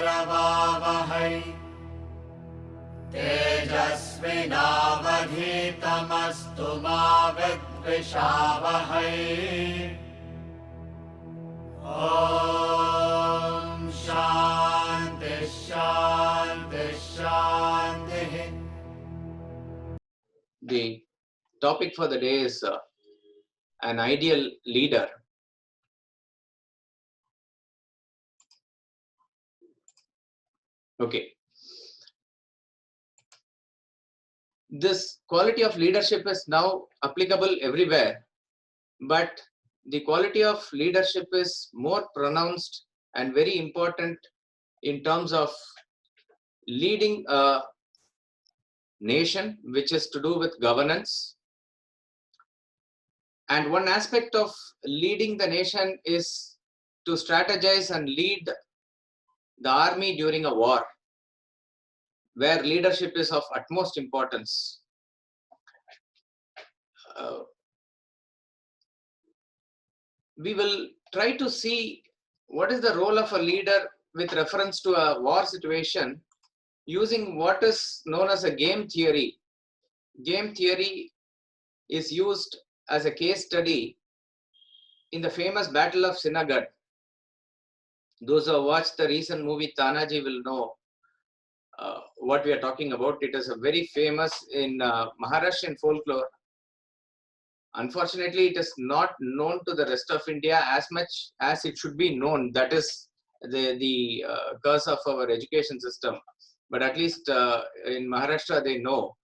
करवावहै तेजस्विनावधीतमस्तु मा विद्विषावहै। ॐ शान्ति शान्ति शान्तिः। The topic for the day is an ideal leader. Okay. This quality of leadership is now applicable everywhere, but the quality of leadership is more pronounced and very important in terms of leading a nation, which is to do with governance. And one aspect of leading the nation is to strategize and lead the army during a war, where leadership is of utmost importance. We will try to see what is the role of a leader with reference to a war situation using what is known as a game theory. Game theory is used as a case study in the famous Battle of Sinhagad. Those who have watched the recent movie Tanaji will know what we are talking about. It is a very famous in Maharashtrian folklore. Unfortunately, it is not known to the rest of India as much as it should be known. That is the curse of our education system. But at least in Maharashtra, they know.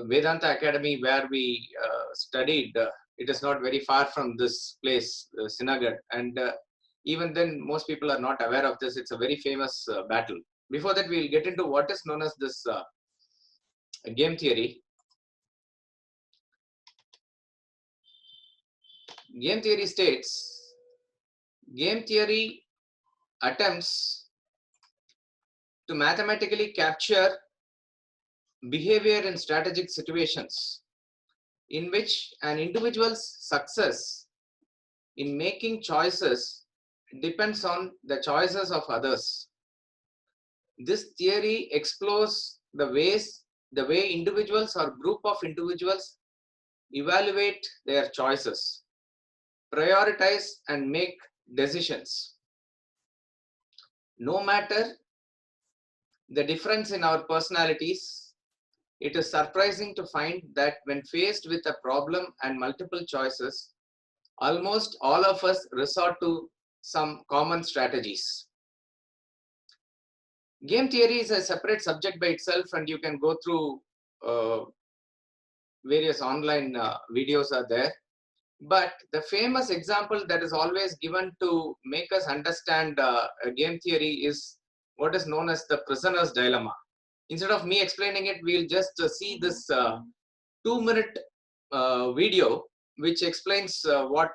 Vedanta Academy, where we studied, it is not very far from this place, Sinhagad. And even then, most people are not aware of this. It's a very famous battle. Before that, we'll get into what is known as this game theory. Game theory states, game theory attempts to mathematically capture behavior in strategic situations in which an individual's success in making choices depends on the choices of others. This theory explores the way individuals or group of individuals evaluate their choices, prioritize and make decisions. No matter the difference in our personalities, it is surprising to find that when faced with a problem and multiple choices, almost all of us resort to some common strategies. Game theory is a separate subject by itself, and you can go through various online videos are there. But the famous example that is always given to make us understand game theory is what is known as the prisoner's dilemma. Instead of me explaining it, we'll just see this 2-minute video which explains what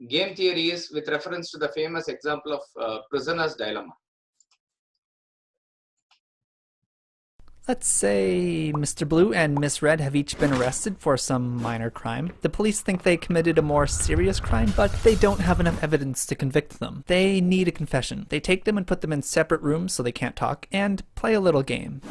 game theory is with reference to the famous example of prisoner's dilemma. Let's say Mr. Blue and Miss Red have each been arrested for some minor crime. The police think they committed a more serious crime, but they don't have enough evidence to convict them. They need a confession. They take them and put them in separate rooms so they can't talk, and play a little game.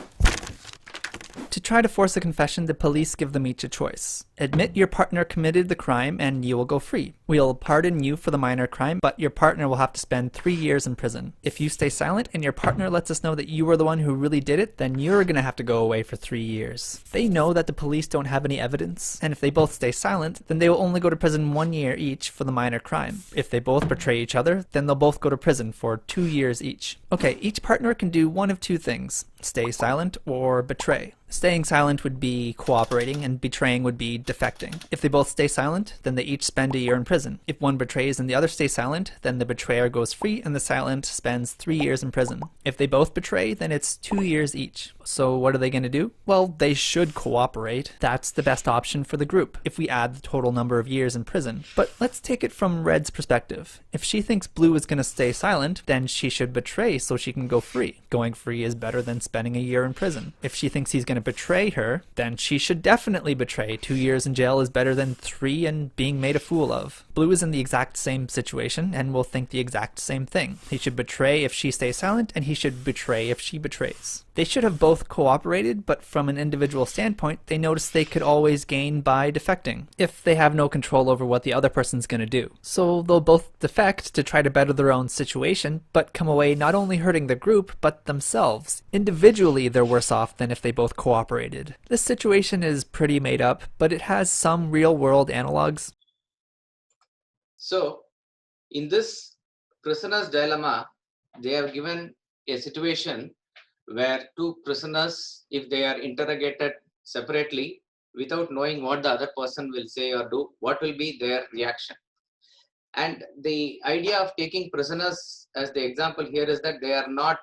To try to force a confession, the police give them each a choice. Admit your partner committed the crime and you will go free. We'll pardon you for the minor crime, but your partner will have to spend 3 years in prison. If you stay silent and your partner lets us know that you were the one who really did it, then you're gonna have to go away for 3 years. They know that the police don't have any evidence, and if they both stay silent, then they will only go to prison 1 year each for the minor crime. If they both betray each other, then they'll both go to prison for 2 years each. Okay, each partner can do one of two things: stay silent or betray. Staying silent would be cooperating, and betraying would be defecting. If they both stay silent, then they each spend a year in prison. If one betrays and the other stays silent, then the betrayer goes free and the silent spends 3 years in prison. If they both betray, then it's 2 years each. So what are they going to do? Well, they should cooperate. That's the best option for the group, if we add the total number of years in prison. But let's take it from Red's perspective. If she thinks Blue is going to stay silent, then she should betray so she can go free. Going free is better than spending a year in prison. If she thinks he's going to betray her, then she should definitely betray. 2 years in jail is better than 3 and being made a fool of. Blue is in the exact same situation and will think the exact same thing. He should betray if she stays silent, and he should betray if she betrays. They should have both cooperated, but from an individual standpoint, they notice they could always gain by defecting, if they have no control over what the other person's going to do. So they'll both defect to try to better their own situation, but come away not only hurting the group, but themselves. Individually, they're worse off than if they both cooperated. This situation is pretty made up, but it has some real-world analogs. So, in this prisoner's dilemma, they have given a situation where two prisoners, if they are interrogated separately without knowing what the other person will say or do, what will be their reaction? And the idea of taking prisoners as the example here is that they are not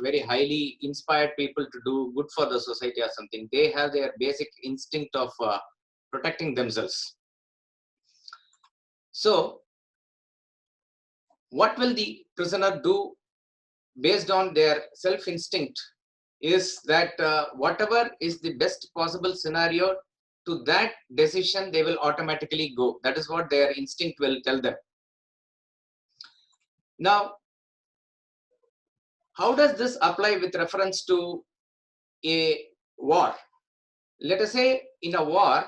very highly inspired people to do good for the society or something. They have their basic instinct of protecting themselves. So, what will the prisoner do based on their self-instinct is that whatever is the best possible scenario, to that decision they will automatically go. That is what their instinct will tell them. Now, how does this apply with reference to a war? Let us say in a war,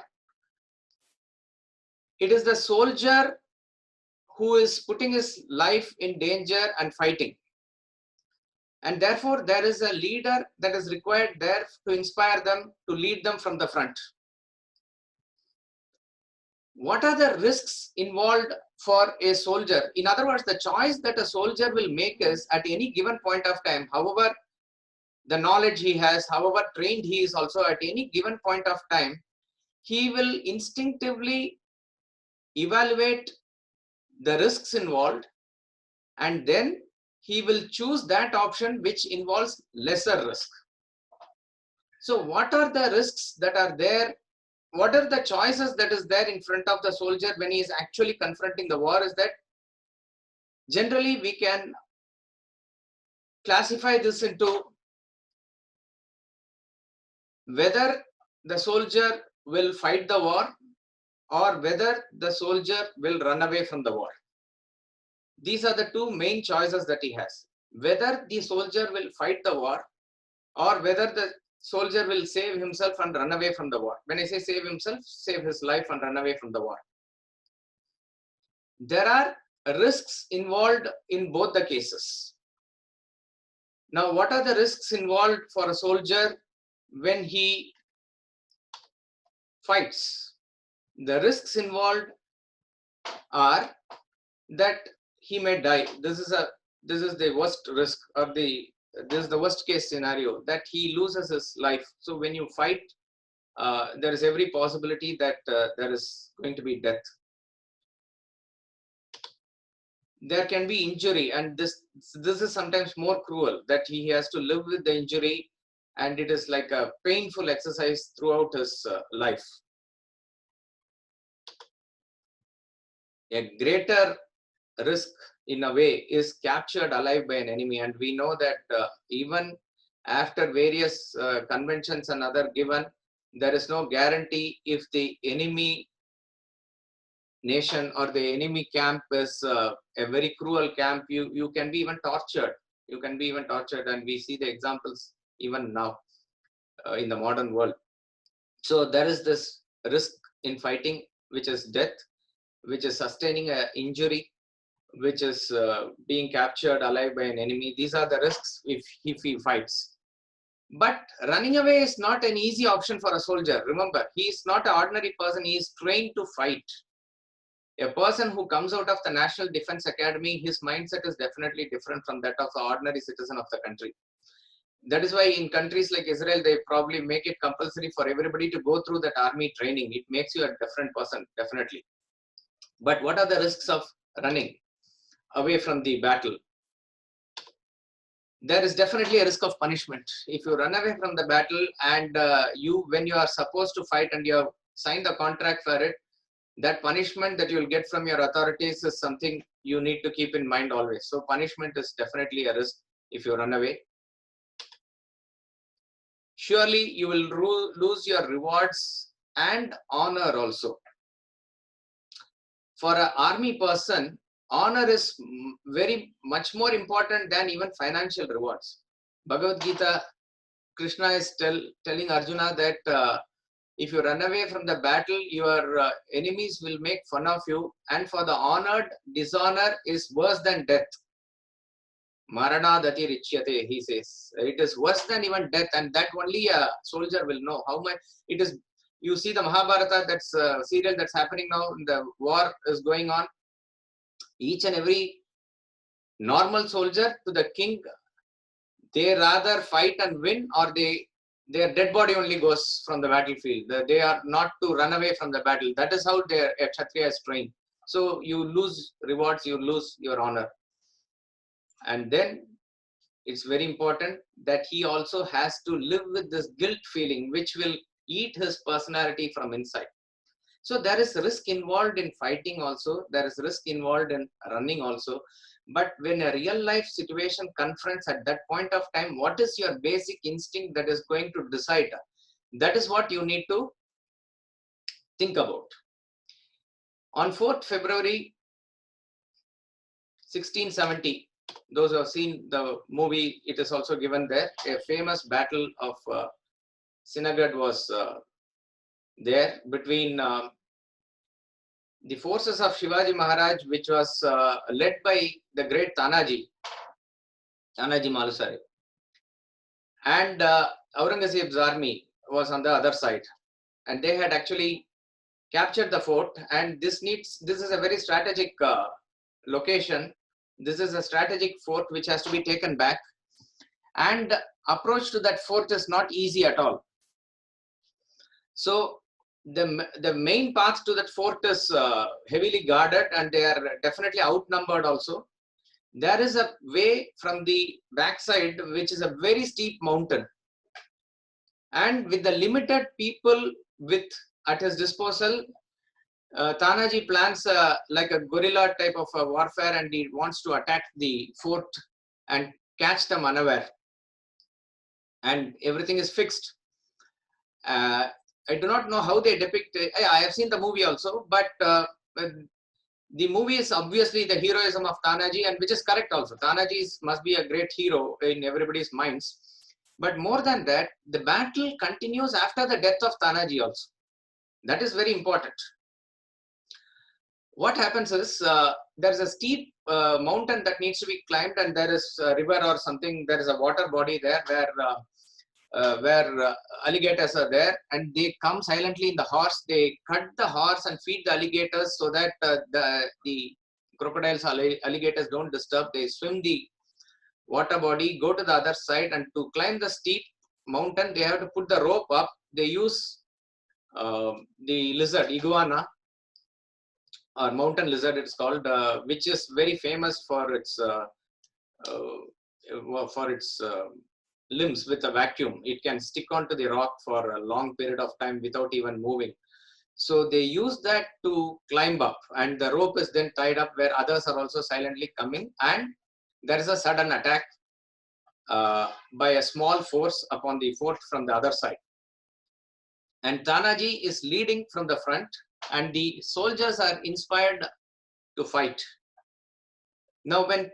it is the soldier who is putting his life in danger and fighting. And therefore, there is a leader that is required there to inspire them, to lead them from the front. What are the risks involved for a soldier? In other words, the choice that a soldier will make is at any given point of time, however the knowledge he has, however trained he is also, at any given point of time, he will instinctively evaluate the risks involved, and then he will choose that option which involves lesser risk. So what are the risks that are there? What are the choices that is there in front of the soldier when he is actually confronting the war is that generally we can classify this into whether the soldier will fight the war or whether the soldier will run away from the war. These are the two main choices that he has. Whether the soldier will fight the war or whether the soldier will save himself and run away from the war. When I say save himself, save his life and run away from the war. There are risks involved in both the cases. Now, what are the risks involved for a soldier when he fights? The risks involved are that he may die. This is the worst risk, or this is the worst case scenario, that he loses his life. So when you fight, there is every possibility that there is going to be death. There can be injury, and this is sometimes more cruel, that he has to live with the injury, and it is like a painful exercise throughout his life. A greater risk in a way is captured alive by an enemy, and we know that even after various conventions and other given, there is no guarantee if the enemy nation or the enemy camp is a very cruel camp. You can be even tortured. You can be even tortured, and we see the examples even now in the modern world. So there is this risk in fighting, which is death, which is sustaining an injury, which is being captured alive by an enemy. These are the risks if he fights. But running away is not an easy option for a soldier. Remember, he is not an ordinary person. He is trained to fight. A person who comes out of the National Defense Academy, his mindset is definitely different from that of the ordinary citizen of the country. That is why in countries like Israel, they probably make it compulsory for everybody to go through that army training. It makes you a different person, definitely. But what are the risks of running away from the battle? There is definitely a risk of punishment. If you run away from the battle and when you are supposed to fight and you have signed the contract for it, that punishment that you will get from your authorities is something you need to keep in mind always. So punishment is definitely a risk if you run away. surely you will lose your rewards and honor also. For an army person, honor is very much more important than even financial rewards. Bhagavad Gita, Krishna is telling Arjuna that if you run away from the battle, your enemies will make fun of you, and for the honored, dishonor is worse than death. Marana dati richyate, he says. It is worse than even death, and that only a soldier will know how much it is. You see the Mahabharata, that's a serial that's happening now, the war is going on. Each and every normal soldier to the king, they rather fight and win, or their dead body only goes from the battlefield. They are not to run away from the battle. That is how a Kshatriya is trained. So you lose rewards, you lose your honor. And then it's very important that he also has to live with this guilt feeling, which will eat his personality from inside. So there is risk involved in fighting also. There is risk involved in running also. But when a real life situation confronts at that point of time, what is your basic instinct that is going to decide? That is what you need to think about. On 4th February 1670, those who have seen the movie, it is also given there. A famous battle of Sinhagad was there between the forces of Shivaji Maharaj, which was led by the great Tanaji Malusare, and Aurangzeb's army was on the other side, and they had actually captured the fort. And this is a very strategic location. This is a strategic fort which has to be taken back, and approach to that fort is not easy at all. So the main path to that fort is heavily guarded, and they are definitely outnumbered also. There is a way from the backside which is a very steep mountain, and with the limited people at his disposal, Tanaji plans like a guerrilla type of warfare, and he wants to attack the fort and catch them unaware, and everything is fixed. I do not know how they depict it. I have seen the movie also, but the movie is obviously the heroism of Tanaji, and which is correct also. Tanaji must be a great hero in everybody's minds. But more than that, the battle continues after the death of Tanaji also. That is very important. What happens is there is a steep mountain that needs to be climbed, and there is a river or something. There is a water body there where alligators are there, and they come silently in the horse. They cut the horse and feed the alligators so that the crocodiles, alligators don't disturb. They swim the water body, go to the other side, and to climb the steep mountain, they have to put the rope up. They use the lizard, iguana, or mountain lizard it's called, which is very famous for its limbs with a vacuum. It can stick onto the rock for a long period of time without even moving. So they use that to climb up, and the rope is then tied up where others are also silently coming, and there is a sudden attack by a small force upon the fort from the other side. And Tanaji is leading from the front, and the soldiers are inspired to fight. Now when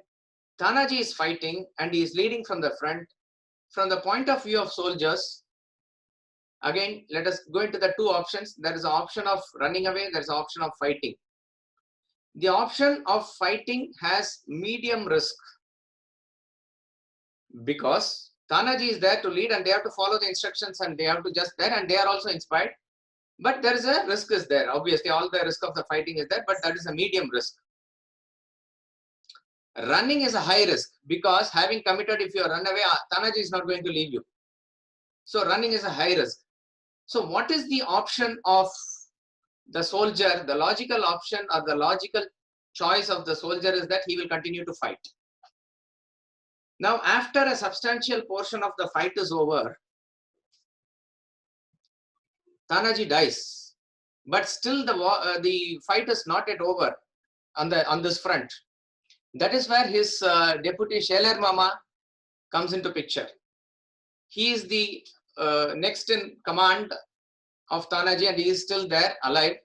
Tanaji is fighting and he is leading from the front, from the point of view of soldiers, again, let us go into the two options. There is an option of running away, there is an option of fighting. The option of fighting has medium risk, because Tanaji is there to lead, and they have to follow the instructions, and they have to just there, and they are also inspired. But there is a risk is there. Obviously, all the risk of the fighting is there, but that is a medium risk. Running is a high risk, because having committed, if you run away, Tanaji is not going to leave you. So running is a high risk. So what is the option of the soldier? The logical option or the logical choice of the soldier is that he will continue to fight. Now, after a substantial portion of the fight is over, Tanaji dies, but still the fight is not yet over on this front. That is where his deputy Sheler Mama comes into picture. He is the next in command of Tanaji, and he is still there alive.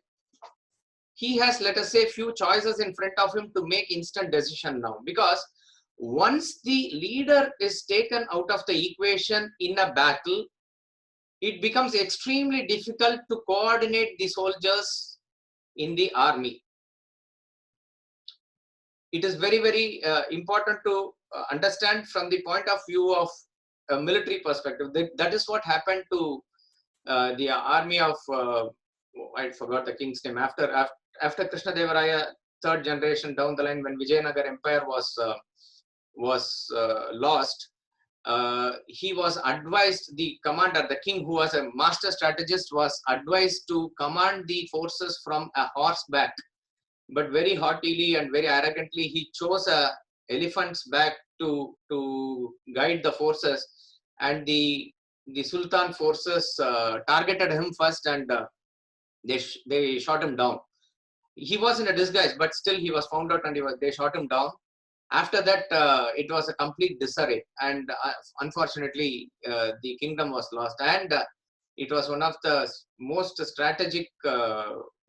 He has, let us say, few choices in front of him to make instant decision now, because once the leader is taken out of the equation in a battle, it becomes extremely difficult to coordinate the soldiers in the army. It is very, very important to understand from the point of view of a military perspective. That is what happened to the army of, I forgot the king's name, after Krishna Devaraya, third generation down the line, when Vijayanagar Empire was lost. He was advised, the commander, the king, who was a master strategist, was advised to command the forces from a horseback. But very haughtily and very arrogantly, he chose a elephant's back to guide the forces, and the Sultan forces targeted him first, and they shot him down. He was in a disguise, but still he was found out, and they shot him down. After that, it was a complete disarray, and unfortunately, the kingdom was lost, and it was one of the most strategic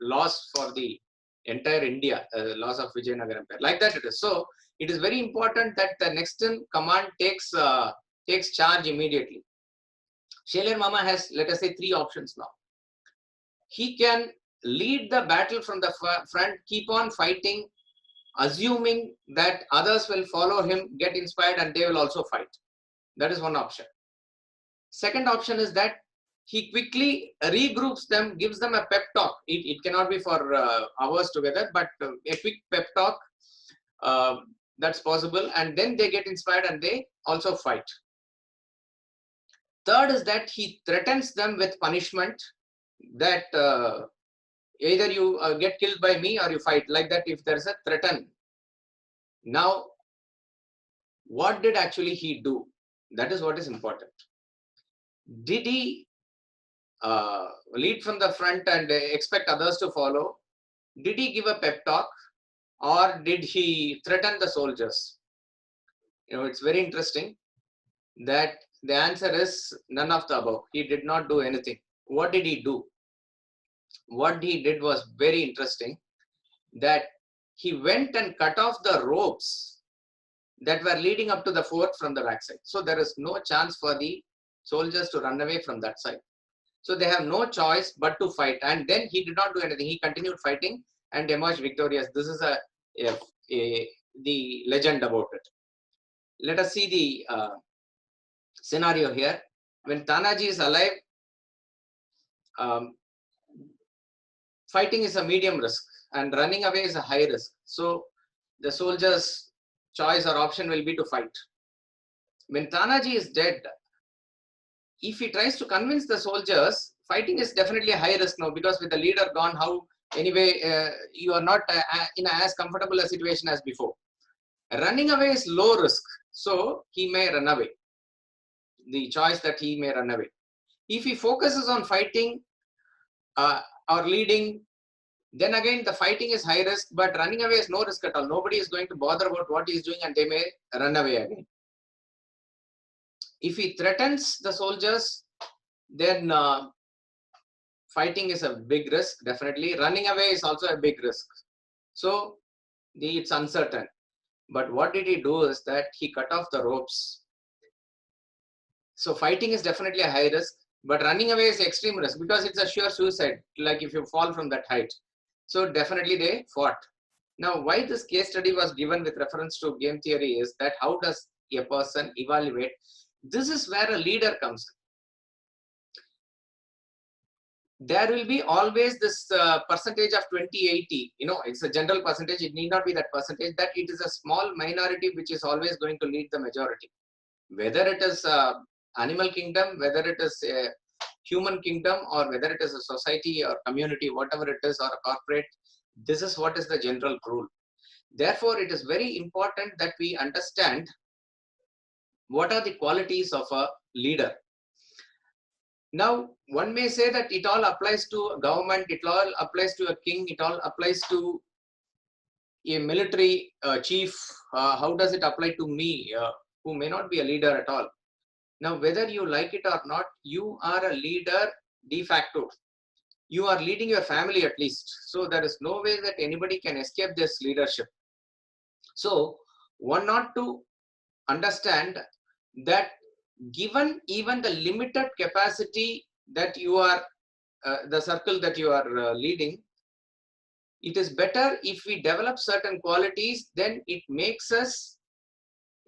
loss for the entire India, loss of Vijayanagar Empire. Like that it is. So it is very important that the next in command takes charge immediately. Shalir Mama has, let us say, three options now. He can lead the battle from the front, keep on fighting, assuming that others will follow him, get inspired, and they will also fight. That is one option. Second option is that he quickly regroups them, gives them a pep talk. It cannot be for hours together, but a quick pep talk, that's possible. And then they get inspired and they also fight. Third is that he threatens them with punishment, that either you get killed by me or you fight. Like that, if there is a threaten. Now, what did actually he do? That is what is important. Did he lead from the front and expect others to follow? Did he give a pep talk, or did he threaten the soldiers? It's very interesting that the answer is none of the above. He did not do anything. What did he do? What he did was very interesting, that he went and cut off the ropes that were leading up to the fort from the backside. So there is no chance for the soldiers to run away from that side. So they have no choice but to fight. And then he did not do anything. He continued fighting and emerged victorious. This is the legend about it. Let us see the scenario here. When Tanaji is alive, fighting is a medium risk and running away is a high risk. So the soldier's choice or option will be to fight. When Tanaji is dead, if he tries to convince the soldiers, fighting is definitely a high risk now, because with the leader gone, how anyway you are not in as comfortable a situation as before. Running away is low risk, so he may run away. The choice that he may run away. If he focuses on fighting or leading, then again the fighting is high risk, but running away is no risk at all. Nobody is going to bother about what he is doing, and they may run away again. If he threatens the soldiers, then fighting is a big risk, definitely. Running away is also a big risk. So it's uncertain. But what did he do is that he cut off the ropes. So fighting is definitely a high risk, but running away is extreme risk, because it's a sure suicide, like if you fall from that height. So definitely they fought. Now, why this case study was given with reference to game theory is that how does a person evaluate? This is where a leader comes in. There will be always this percentage of 20-80. It's a general percentage. It need not be that percentage, that it is a small minority which is always going to lead the majority. Whether it is animal kingdom, whether it is a human kingdom, or whether it is a society or community, whatever it is, or a corporate, this is what is the general rule. Therefore, it is very important that we understand what are the qualities of a leader. Now, one may say that it all applies to a government, it all applies to a king, it all applies to a military chief. How does it apply to me, who may not be a leader at all? Now, whether you like it or not, you are a leader de facto. You are leading your family at least. So there is no way that anybody can escape this leadership. So one not to understand that given even the limited capacity that you are, the circle that you are leading, it is better if we develop certain qualities, then it makes us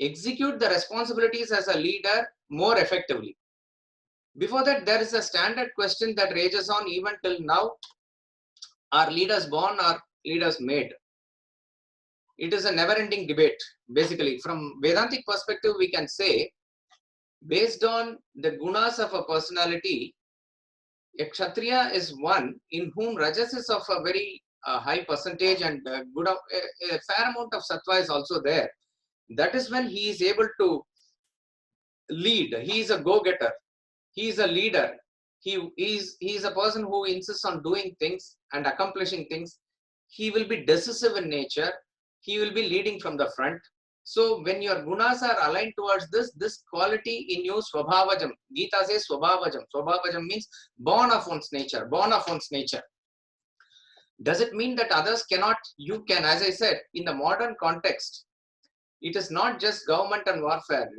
execute the responsibilities as a leader more effectively. Before that, there is a standard question that rages on even till now: are leaders born or leaders made? It is a never-ending debate. Basically, from Vedantic perspective, we can say, based on the gunas of a personality, a Kshatriya is one in whom Rajas is of a very high percentage, and a fair amount of Sattva is also there. That is when he is able to lead. He is a go-getter. He is a leader. He is a person who insists on doing things and accomplishing things. He will be decisive in nature. He will be leading from the front. So when your gunas are aligned towards this quality in you, swabhavajam. Gita says swabhavajam. Swabhavajam means born of one's nature, born of one's nature. Does it mean that others cannot? You can. As I said, in the modern context, it is not just government and warfare.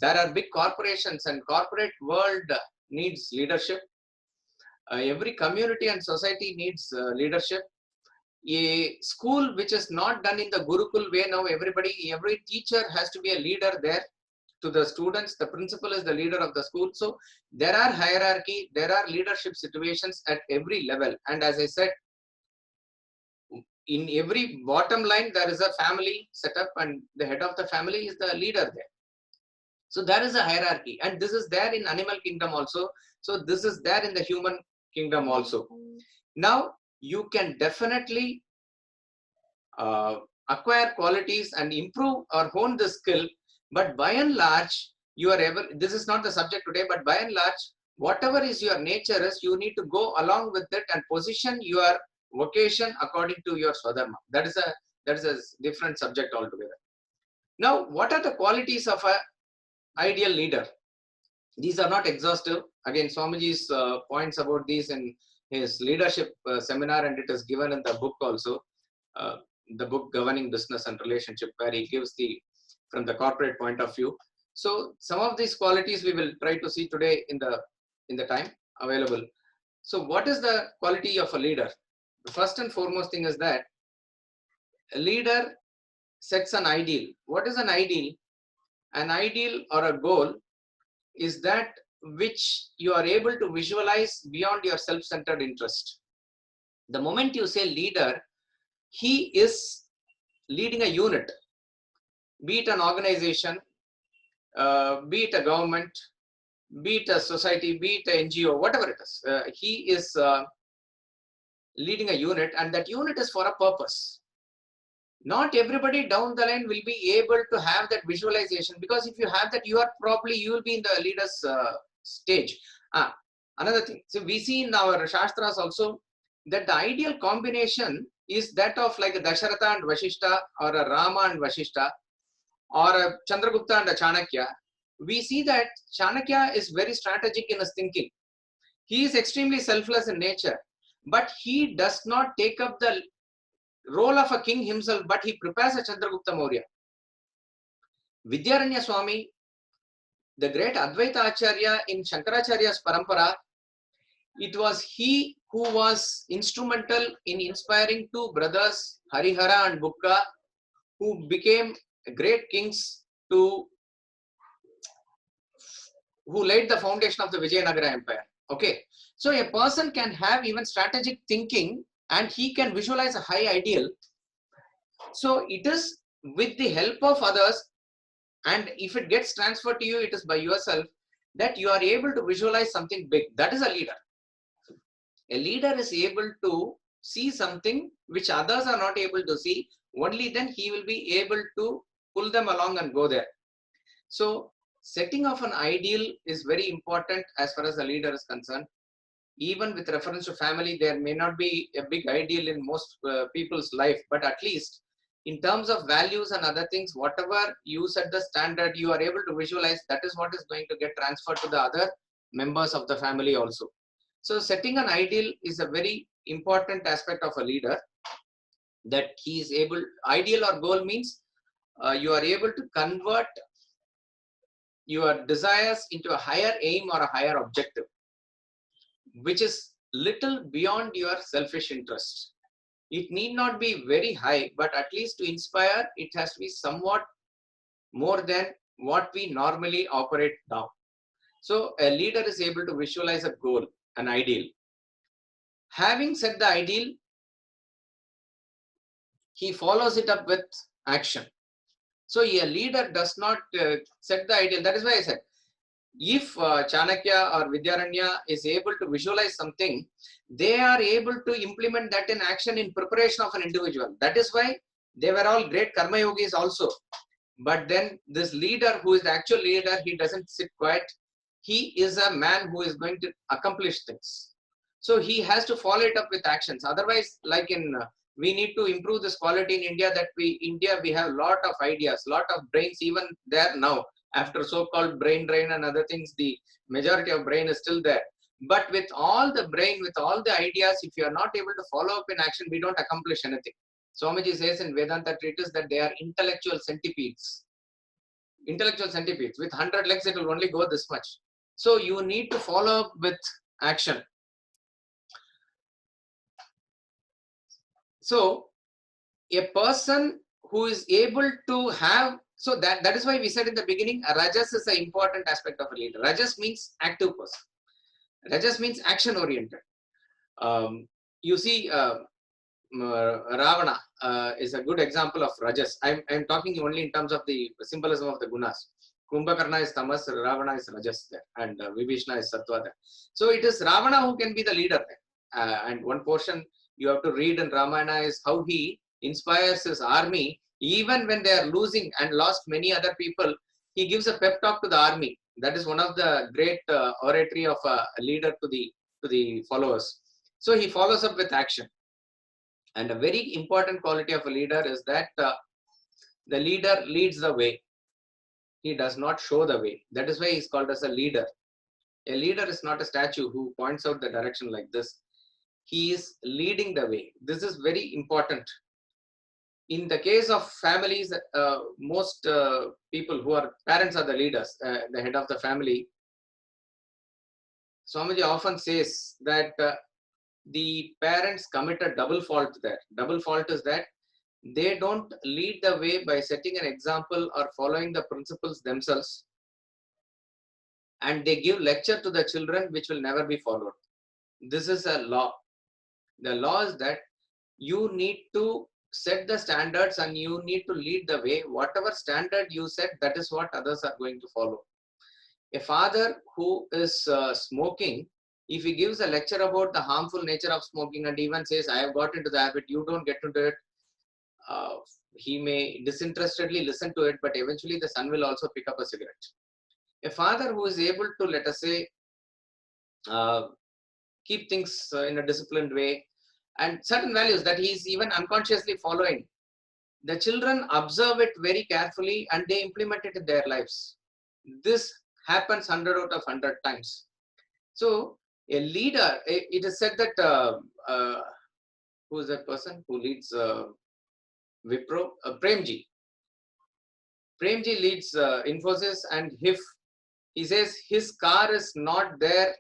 There are big corporations, and corporate world needs leadership. Every community and society needs leadership. A school which is not done in the Gurukul way, now every teacher has to be a leader there to the students. The principal is the leader of the school. So there are hierarchy, there are leadership situations at every level. And as I said, in every bottom line, there is a family set up, and the head of the family is the leader there. So there is a hierarchy, and this is there in animal kingdom also. So this is there in the human kingdom also. Now, you can definitely acquire qualities and improve or hone the skill, but by and large, you are able, this is not the subject today, but by and large, whatever is your nature is, you need to go along with it and position your vocation according to your swadharma. That is a different subject altogether. Now, what are the qualities of an ideal leader? These are not exhaustive. Again, Swamiji's points about these in his leadership seminar, and it is given in the book also, the book Governing Business and Relationship, where he gives from the corporate point of view. So some of these qualities we will try to see today in the time available. So what is the quality of a leader? The first and foremost thing is that a leader sets an ideal. What is an ideal? An ideal or a goal is that which you are able to visualize beyond your self-centered interest. The moment you say leader, he is leading a unit, be it an organization, be it a government, be it a society, be it an NGO, whatever it is. He is leading a unit, and that unit is for a purpose. Not everybody down the line will be able to have that visualization, because if you have that, you will be in the leader's stage. Another thing, so we see in our Shastras also that the ideal combination is that of like a Dasharatha and Vashishta, or a Rama and Vashishta, or a Chandragupta and a Chanakya. We see that Chanakya is very strategic in his thinking. He is extremely selfless in nature, but he does not take up the role of a king himself, but he prepares a Chandragupta Maurya. Vidyaranya Swami, the great Advaita Acharya in Shankaracharya's parampara, it was he who was instrumental in inspiring two brothers, Harihara and Bukka, who became great kings, who laid the foundation of the Vijayanagara Empire. Okay, so a person can have even strategic thinking, and he can visualize a high ideal. So it is with the help of others, and if it gets transferred to you, it is by yourself, that you are able to visualize something big. That is a leader. A leader is able to see something which others are not able to see. Only then he will be able to pull them along and go there. So setting of an ideal is very important as far as a leader is concerned. Even with reference to family, there may not be a big ideal in most people's life, but at least in terms of values and other things, whatever you set the standard, you are able to visualize, that is what is going to get transferred to the other members of the family also. So setting an ideal is a very important aspect of a leader, that he is able, ideal or goal means you are able to convert your desires into a higher aim or a higher objective, which is little beyond your selfish interest. It need not be very high, but at least to inspire, it has to be somewhat more than what we normally operate now. So a leader is able to visualize a goal, an ideal. Having set the ideal, he follows it up with action. So a leader does not set the ideal. That is why I said, if Chanakya or Vidyaranya is able to visualize something, they are able to implement that in action in preparation of an individual. That is why they were all great karma yogis also. But then this leader, who is the actual leader, he doesn't sit quiet. He is a man who is going to accomplish things. So he has to follow it up with actions. Otherwise, like in we need to improve this quality in India, that we have a lot of ideas, lot of brains even there now. After so-called brain drain and other things, the majority of brain is still there. But with all the brain, with all the ideas, if you are not able to follow up in action, we don't accomplish anything. Swamiji says in Vedanta treatise that they are intellectual centipedes. Intellectual centipedes. With 100 legs, it will only go this much. So you need to follow up with action. So a person who is able to have, so that is why we said in the beginning, Rajas is an important aspect of a leader. Rajas means active person. Rajas means action oriented. You see, Ravana is a good example of Rajas. I'm talking only in terms of the symbolism of the gunas. Kumbhakarna is tamas, Ravana is Rajas there, and Vibhishna is sattva there. So it is Ravana who can be the leader there. And one portion you have to read in Ramayana is how he inspires his army, even when they are losing and lost many other people. He gives a pep talk to the army. That is one of the great oratory of a leader to the followers. So he follows up with action. And a very important quality of a leader is that the leader leads the way. He does not show the way. That is why he is called as a leader. A leader is not a statue who points out the direction like this. He is leading the way. This is very important. In the case of families, most people who are parents are the leaders, the head of the family. Swamiji often says that the parents commit a double fault there. Double fault is that they don't lead the way by setting an example or following the principles themselves, and they give lecture to the children which will never be followed. This is a law. The law is that you need to set the standards and you need to lead the way. Whatever standard you set, that is what others are going to follow. A father who is smoking, if he gives a lecture about the harmful nature of smoking and even says, I have got into the habit, you don't get into it, he may disinterestedly listen to it, but eventually the son will also pick up a cigarette. A father who is able to, let us say, keep things in a disciplined way and certain values that he is even unconsciously following, the children observe it very carefully and they implement it in their lives. This happens 100 out of 100 times. So a leader, it is said that, who is that person who leads Wipro? Premji. Premji leads Infosys, and he says his car is not there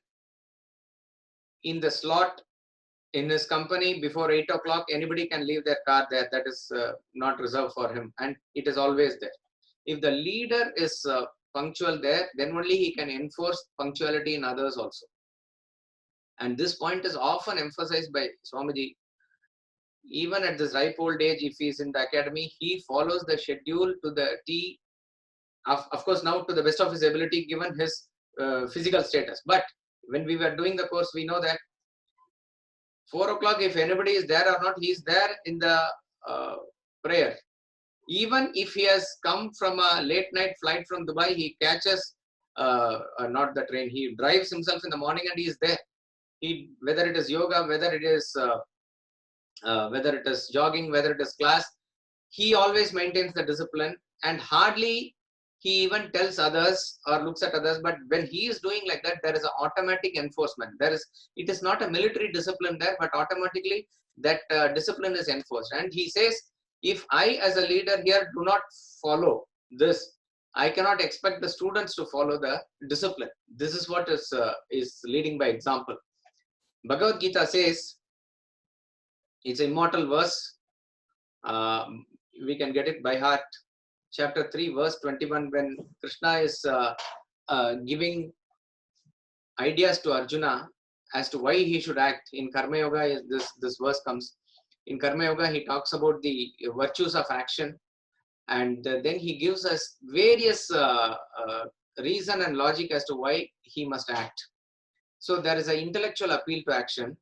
in the slot in his company before 8 o'clock. Anybody can leave their car there. That is not reserved for him, and it is always there. If the leader is punctual there, then only he can enforce punctuality in others also. And this point is often emphasized by Swamiji. Even at this ripe old age, if he is in the academy, he follows the schedule to the T. Of course, now to the best of his ability, given his physical status. But when we were doing the course, we know that 4 o'clock, if anybody is there or not, he is there in the prayer. Even if he has come from a late night flight from Dubai, he catches not the train, he drives himself in the morning and he is there. Whether it is yoga, whether it is jogging, whether it is class, He always maintains the discipline, and hardly he even tells others or looks at others. But when he is doing like that, there is an automatic enforcement. It is not a military discipline there, but automatically that discipline is enforced. And he says, if I as a leader here do not follow this, I cannot expect the students to follow the discipline. This is what is leading by example. Bhagavad Gita says, it's an immortal verse. We can get it by heart. Chapter 3, verse 21, when Krishna is giving ideas to Arjuna as to why he should act. In Karma Yoga, this verse comes. In Karma Yoga, he talks about the virtues of action, and then he gives us various reason and logic as to why he must act. So there is an intellectual appeal to action.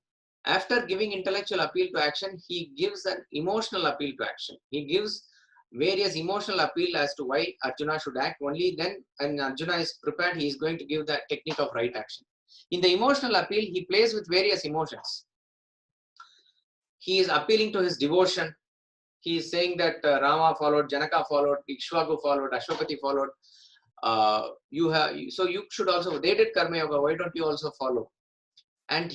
After giving intellectual appeal to action, he gives an emotional appeal to action. He gives various emotional appeal as to why Arjuna should act. Only then, when Arjuna is prepared, he is going to give the technique of right action. In the emotional appeal, he plays with various emotions. He is appealing to his devotion. He is saying that Rama followed, Janaka followed, Ikshvaku followed, Ashwapati followed. So you should also, they did Karma Yoga, why don't you also follow? And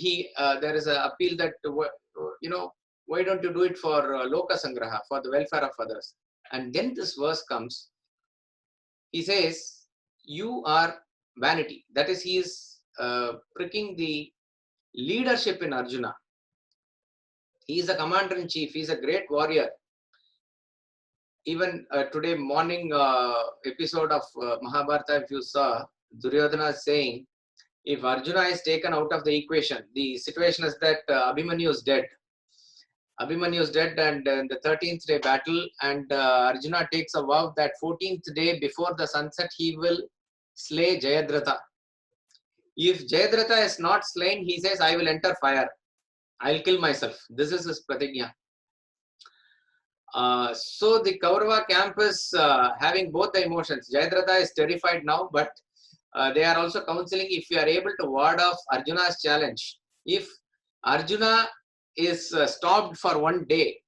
there is an appeal that, why don't you do it for Loka Sangraha, for the welfare of others? And then this verse comes. He says, you are vanity. That is, he is pricking the leadership in Arjuna. He is a commander-in-chief. He is a great warrior. Even today morning episode of Mahabharata, if you saw, Duryodhana is saying, if Arjuna is taken out of the equation, the situation is that Abhimanyu is dead. Abhimanyu is dead, and in the 13th day battle, and Arjuna takes a vow that 14th day before the sunset, he will slay Jayadratha. If Jayadratha is not slain, he says, I will enter fire. I will kill myself. This is his pratigya. So the Kaurava camp is having both the emotions. Jayadratha is terrified now, but they are also counseling if you are able to ward off Arjuna's challenge. If Arjuna is stopped for one day,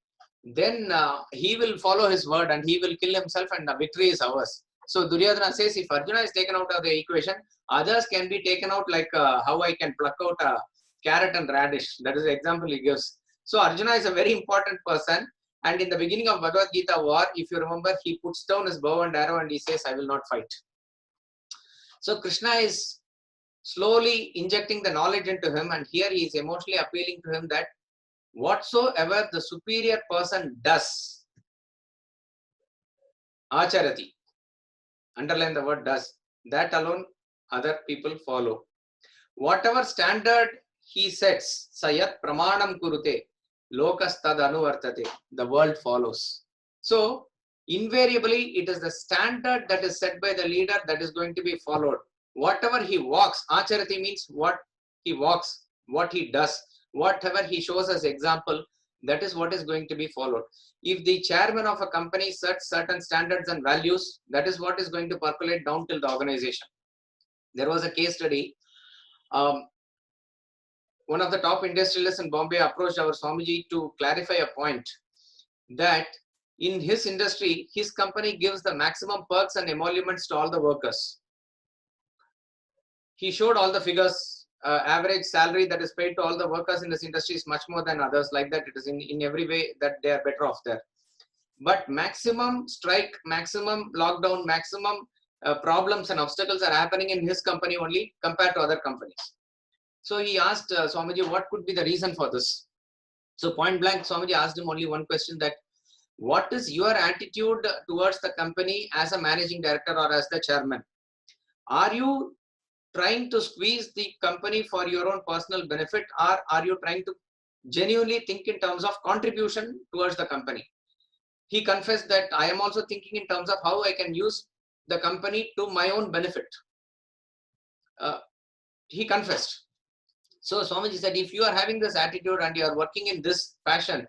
then he will follow his word and he will kill himself, and the victory is ours. So Duryodhana says, if Arjuna is taken out of the equation, others can be taken out like how I can pluck out a carrot and radish. That is the example he gives. So Arjuna is a very important person. And in the beginning of Bhagavad Gita war, if you remember, he puts down his bow and arrow and he says, I will not fight. So Krishna is slowly injecting the knowledge into him, and here he is emotionally appealing to him that whatsoever the superior person does, acharati, underline the word does, that alone other people follow. Whatever standard he sets, sayat pramanam kurute, lokastad anuvartate, the world follows. So invariably, it is the standard that is set by the leader that is going to be followed. Whatever he walks, acharati means what he walks, what he does, whatever he shows as example, that is what is going to be followed. If the chairman of a company sets certain standards and values, that is what is going to percolate down till the organization. There was a case study. One of the top industrialists in Bombay approached our Swamiji to clarify a point that in his industry, his company gives the maximum perks and emoluments to all the workers. He showed all the figures. Average salary that is paid to all the workers in this industry is much more than others. Like that, it is in every way that they are better off there. But maximum strike, maximum lockdown, maximum problems and obstacles are happening in his company only compared to other companies. So he asked Swamiji, what could be the reason for this? So point blank, Swamiji asked him only one question, that what is your attitude towards the company as a managing director or as the chairman? Are you trying to squeeze the company for your own personal benefit, or are you trying to genuinely think in terms of contribution towards the company? He confessed that I am also thinking in terms of how I can use the company to my own benefit. He confessed. So Swamiji said, if you are having this attitude and you are working in this fashion,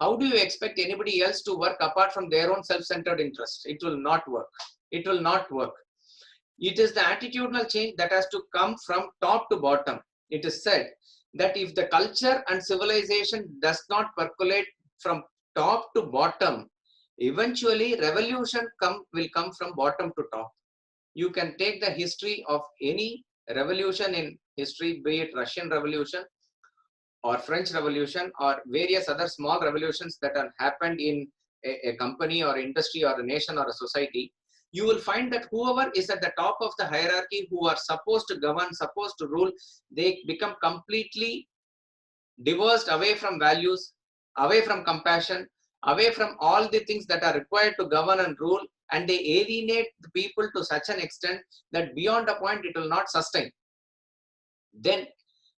how do you expect anybody else to work apart from their own self-centered interest? It will not work. It will not work. It is the attitudinal change that has to come from top to bottom. It is said that if the culture and civilization does not percolate from top to bottom, Eventually, revolution will come from bottom to top. You can take the history of any revolution in history, be it Russian Revolution or French Revolution or various other small revolutions that have happened in a company or industry or a nation or a society. You will find that whoever is at the top of the hierarchy, who are supposed to govern, supposed to rule, they become completely divorced away from values, away from compassion, away from all the things that are required to govern and rule, and they alienate the people to such an extent that beyond a point it will not sustain. Then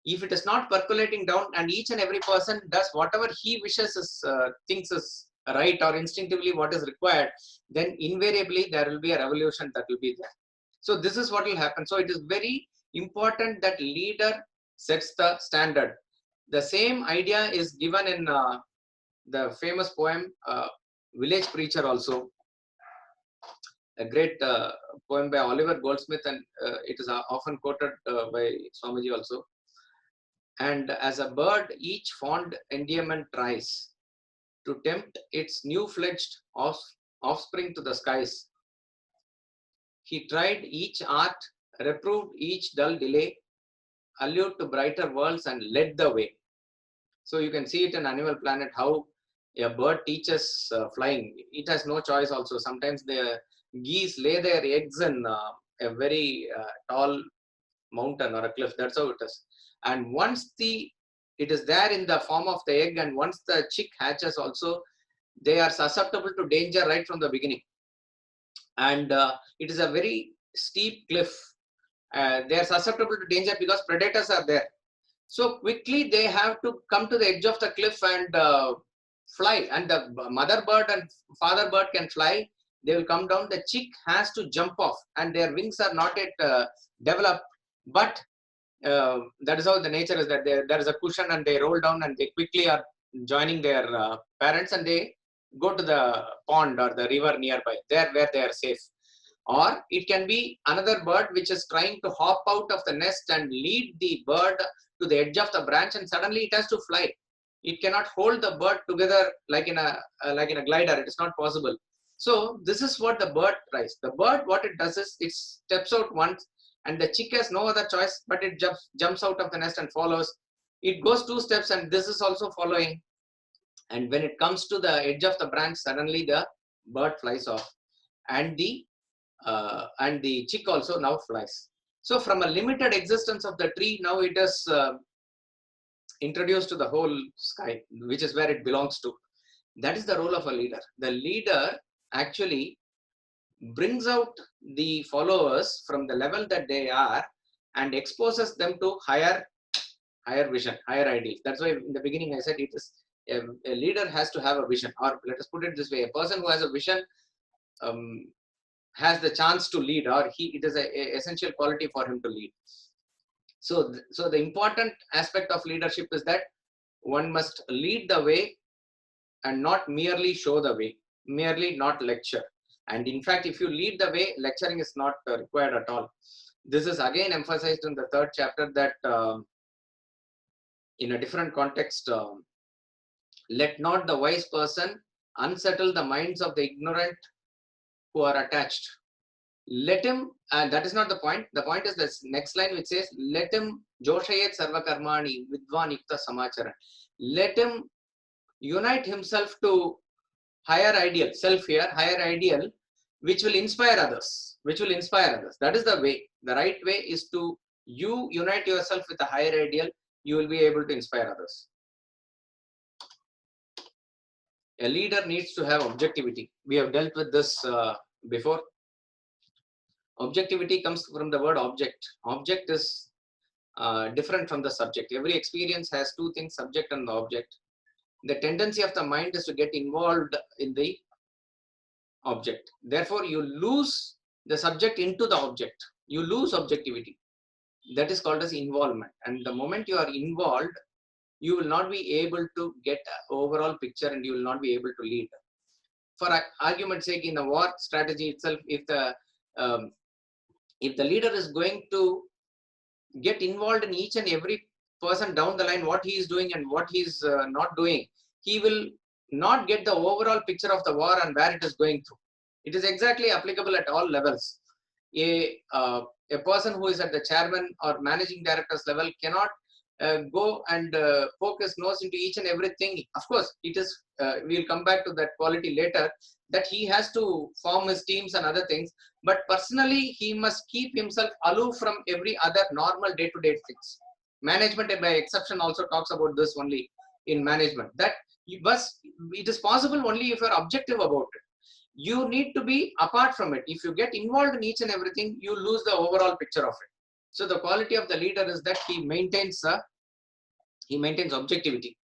if it is not percolating down and each and every person does whatever he wishes thinks is right or instinctively what is required, then invariably there will be a revolution that will be there. So this is what will happen. So it is very important that leader sets the standard. The same idea is given in the famous poem Village Preacher also, a great poem by Oliver Goldsmith, and it is often quoted by Swamiji also. And as a bird, each fond endearment tries to tempt its new-fledged offspring to the skies. He tried each art, reproved each dull delay, allured to brighter worlds and led the way. So you can see it in Animal Planet, how a bird teaches flying. It has no choice also. Sometimes the geese lay their eggs in a very tall mountain or a cliff. That's how it is. And once it is there in the form of the egg, and once the chick hatches also, they are susceptible to danger right from the beginning. And it is a very steep cliff. They are susceptible to danger because predators are there. So quickly they have to come to the edge of the cliff and fly. And the mother bird and father bird can fly. They will come down. The chick has to jump off, and their wings are not yet developed. But that is how the nature is, that there is a cushion and they roll down and they quickly are joining their parents, and they go to the pond or the river nearby, there where they are safe. Or it can be another bird which is trying to hop out of the nest and lead the bird to the edge of the branch, and suddenly it has to fly. It cannot hold the bird together like in a glider. It is not possible. So this is what the bird tries. The bird, what it does is it steps out once, and the chick has no other choice, but it jumps out of the nest and follows. It goes 2 steps, and this is also following. And when it comes to the edge of the branch, suddenly the bird flies off, and the chick also now flies. So from a limited existence of the tree, now it is introduced to the whole sky, which is where it belongs to. That is the role of a leader. The leader actually brings out the followers from the level that they are and exposes them to higher vision, higher ideals. That's why in the beginning I said it is a leader has to have a vision, or let us put it this way: a person who has a vision has the chance to lead, or it is an essential quality for him to lead. So the important aspect of leadership is that one must lead the way and not merely show the way, merely not lecture. And in fact, if you lead the way, lecturing is not required at all. This is again emphasized in the 3rd chapter, that in a different context, let not the wise person unsettle the minds of the ignorant who are attached. Let him, and that is not the point. The point is this next line, which says, let him joshayet sarva karmani vidvan yukta samacharan. Let him unite himself to higher ideal, self here, higher ideal, which will inspire others, That is the way. The right way is to unite yourself with a higher ideal. You will be able to inspire others. A leader needs to have objectivity. We have dealt with this before. Objectivity comes from the word object. Object is different from the subject. Every experience has 2 things, subject and the object. The tendency of the mind is to get involved in the object. Therefore, you lose the subject into the object. You lose objectivity. That is called as involvement. And the moment you are involved, you will not be able to get an overall picture, and you will not be able to lead. For argument's sake, in a war strategy itself, if the leader is going to get involved in each and every person down the line, what he is doing and what he is not doing, he will not get the overall picture of the war and where it is going through. It is exactly applicable at all levels. A person who is at the chairman or managing director's level cannot go and poke his nose into each and everything. Of course, it is, we'll come back to that quality later, that he has to form his teams and other things, but personally, he must keep himself aloof from every other normal day-to-day things. Management, by exception, also talks about this only in management, that you must, it is possible only if you're objective about it. You need to be apart from it. If you get involved in each and everything, you lose the overall picture of it. So the quality of the leader is that he maintains objectivity.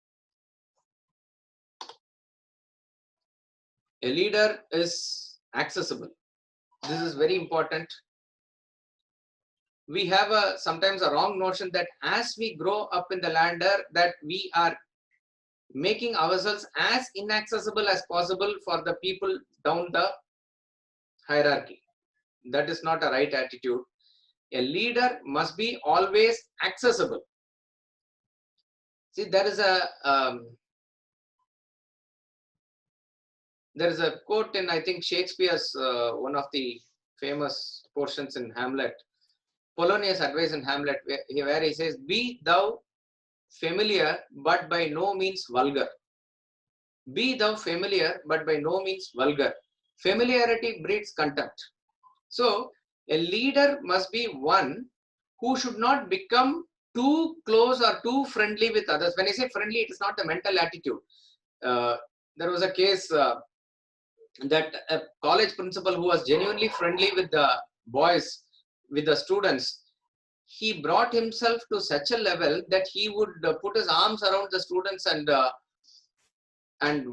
A leader is accessible. This is very important. We have sometimes a wrong notion that as we grow up in the ladder, that we are making ourselves as inaccessible as possible for the people down the hierarchy. That is not a right attitude. A leader must be always accessible. See, there is a quote in, I think, Shakespeare's one of the famous portions in Hamlet, Polonius' advice in Hamlet, where he says, "Be thou familiar, but by no means vulgar. Be thou familiar, but by no means vulgar. Familiarity breeds contempt." So, a leader must be one who should not become too close or too friendly with others. When I say friendly, it is not the mental attitude. There was a case that a college principal who was genuinely friendly with the boys, with the students, he brought himself to such a level that he would put his arms around the students and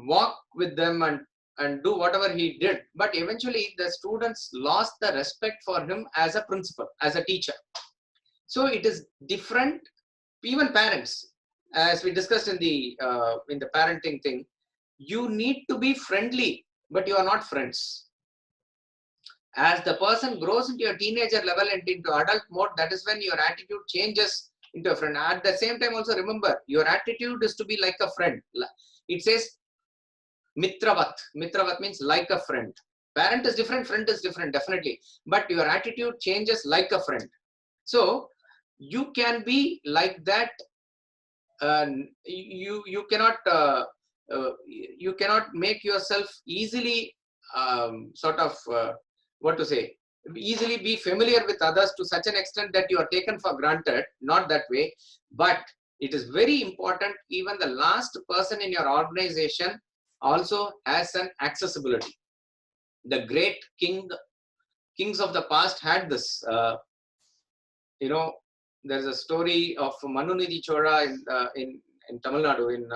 walk with them and do whatever he did. But eventually the students lost the respect for him as a principal, as a teacher. So it is different. Even parents, as we discussed in the parenting thing, you need to be friendly, but you are not friends. As the person grows into your teenager level and into adult mode, that is when your attitude changes into a friend. At the same time, also remember, your attitude is to be like a friend. It says mitravat. Mitravat means like a friend. Parent is different, friend is different, definitely. But your attitude changes like a friend. So you can be like that. You cannot make yourself easily easily be familiar with others to such an extent that you are taken for granted. Not that way. But it is very important, even the last person in your organization also has an accessibility. The great kings of the past had this. There's a story of Manunidhi Chola in Tamil Nadu, in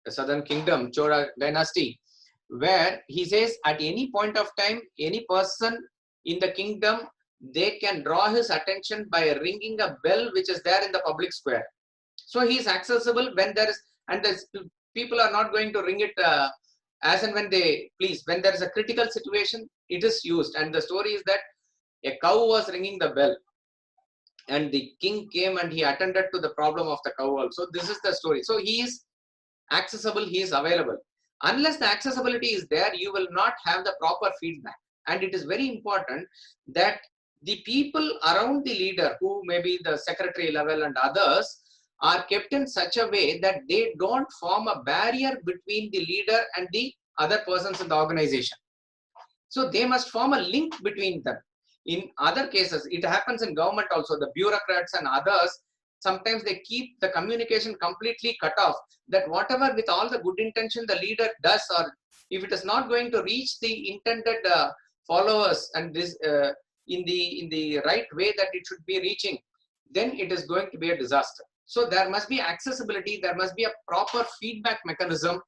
southern kingdom, Chola dynasty, where he says at any point of time, any person in the kingdom, they can draw his attention by ringing a bell which is there in the public square. So he is accessible when there is, and people are not going to ring it as and when they please. When there is a critical situation, it is used. And the story is that a cow was ringing the bell, and the king came and he attended to the problem of the cow also. This is the story. So he is accessible, he is available. Unless the accessibility is there, you will not have the proper feedback. And it is very important that the people around the leader, who may be the secretary level and others, are kept in such a way that they don't form a barrier between the leader and the other persons in the organization. So they must form a link between them. In other cases, it happens in government also, the bureaucrats and others, sometimes they keep the communication completely cut off, that whatever with all the good intention the leader does, or if it is not going to reach the intended followers and this in the right way that it should be reaching, then it is going to be a disaster. So there must be accessibility, there must be a proper feedback mechanism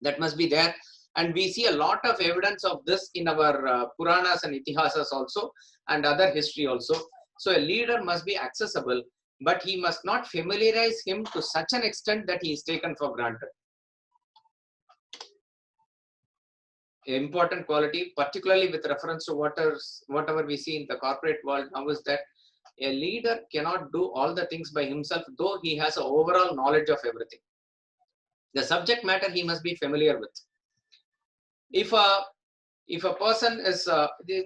that must be there. And we see a lot of evidence of this in our Puranas and Itihasas also, and other history also. So a leader must be accessible, but he must not familiarize him to such an extent that he is taken for granted. Important quality, particularly with reference to whatever we see in the corporate world now, is that a leader cannot do all the things by himself, though he has an overall knowledge of everything. The subject matter he must be familiar with. If a person is,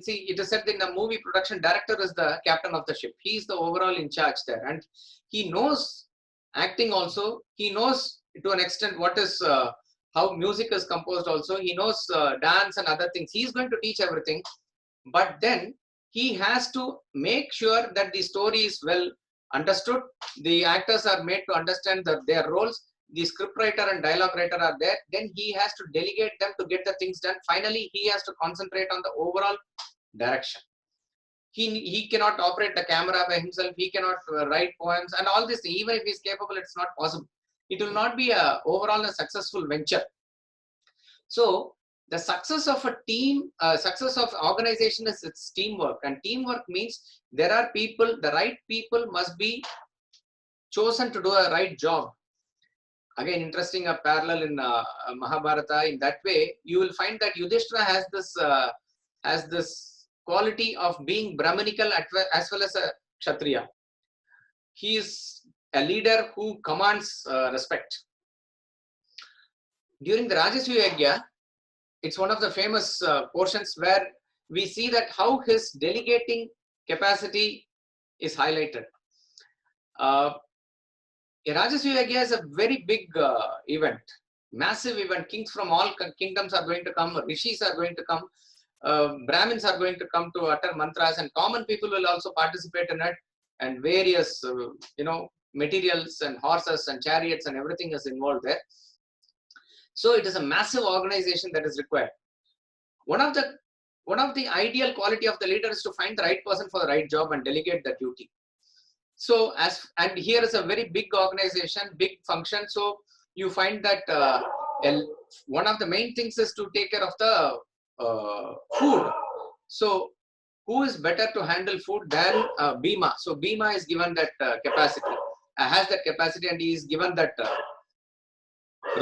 see, it is said in the movie production, director is the captain of the ship. He is the overall in charge there, and he knows acting also. He knows to an extent what is how music is composed also. He knows dance and other things. He is going to teach everything, but then he has to make sure that the story is well understood. The actors are made to understand their roles. The script writer and dialogue writer are there. Then he has to delegate them to get the things done. Finally, he has to concentrate on the overall direction. He cannot operate the camera by himself. He cannot write poems and all this. Even if he is capable, it's not possible. It will not be overall a successful venture. So the success of a team, success of organization is its teamwork, and teamwork means there are people, the right people must be chosen to do a right job. Again, interesting a parallel in Mahabharata. In that way, you will find that Yudhishthira has this quality of being Brahmanical as well as a Kshatriya. He is a leader who commands respect. During the Rajasya Yajna, it's one of the famous portions where we see that how his delegating capacity is highlighted. Rajasya Yajna is a very big event, massive event. Kings from all kingdoms are going to come, rishis are going to come, Brahmins are going to come to utter mantras, and common people will also participate in it, and various materials and horses and chariots and everything is involved there. So it is a massive organization that is required. One of the ideal quality of the leader is to find the right person for the right job and delegate the duty. So and here is a very big organization, big function. So you find that one of the main things is to take care of the food. So who is better to handle food than Bhima? So Bhima is given that capacity, has that capacity, and he is given that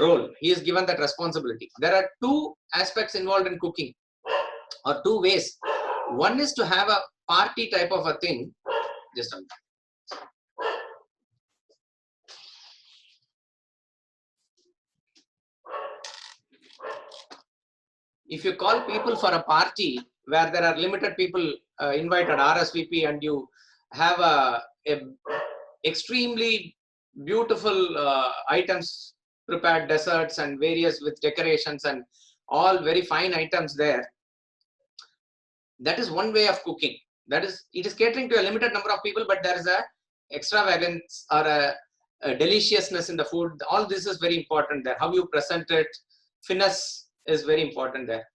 role. He is given that responsibility. There are two aspects involved in cooking, or two ways. One is to have a party type of a thing. Just a minute. If you call people for a party where there are limited people invited, RSVP, and you have a extremely beautiful items, prepared desserts and various with decorations and all very fine items there, that is one way of cooking. That is, it is catering to a limited number of people, but there is a extravagance or a deliciousness in the food. All this is very important there. How you present it, finesse is very important there.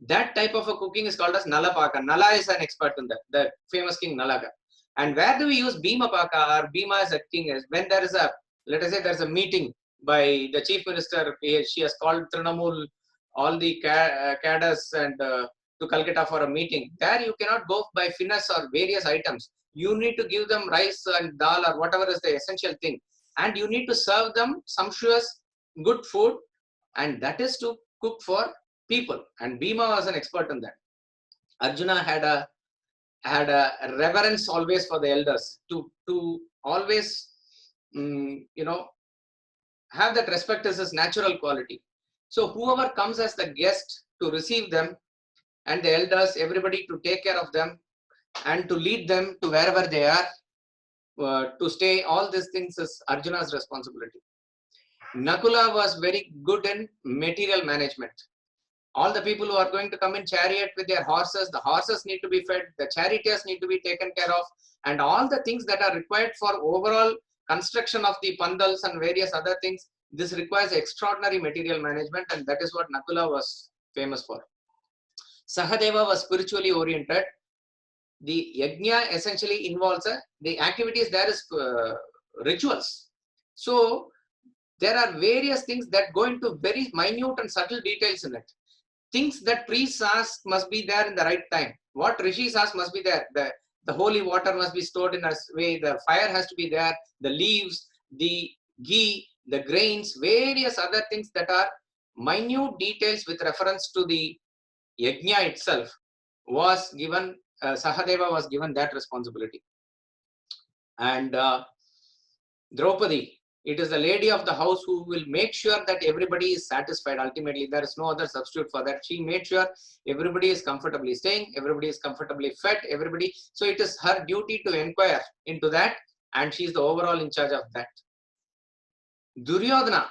That type of a cooking is called as Nalapaka. Nala is an expert in that, the famous king Nalaga. And where do we use Bhima Paka, or Bhima as a king, is when there is a, let us say there's a meeting by the chief minister. She has called Trinamool, all the cadres and to Calcutta for a meeting. There you cannot go by finesse or various items. You need to give them rice and dal or whatever is the essential thing. And you need to serve them sumptuous, good food. And that is to cook for people. And Bhima was an expert in that. Arjuna had a reverence always for the elders, to always have that respect as his natural quality. So whoever comes as the guest, to receive them, and the elders, everybody to take care of them and to lead them to wherever they are, to stay, all these things is Arjuna's responsibility. Nakula was very good in material management. All the people who are going to come in chariot with their horses, the horses need to be fed, the charioteers need to be taken care of, and all the things that are required for overall construction of the pandals and various other things. This requires extraordinary material management, and that is what Nakula was famous for. Sahadeva was spiritually oriented. The yajna essentially involves the activities there is rituals. So there are various things that go into very minute and subtle details in it. Things that priests ask must be there in the right time. What rishis ask must be there. The holy water must be stored in a way. The fire has to be there. The leaves, the ghee, the grains, various other things that are minute details with reference to the yajna itself was given. Sahadeva was given that responsibility. And Draupadi, It is the lady of the house who will make sure that everybody is satisfied. Ultimately, there is no other substitute for that. She made sure everybody is comfortably staying, everybody is comfortably fed, everybody. So it is her duty to inquire into that, and she is the overall in charge of that. Duryodhana.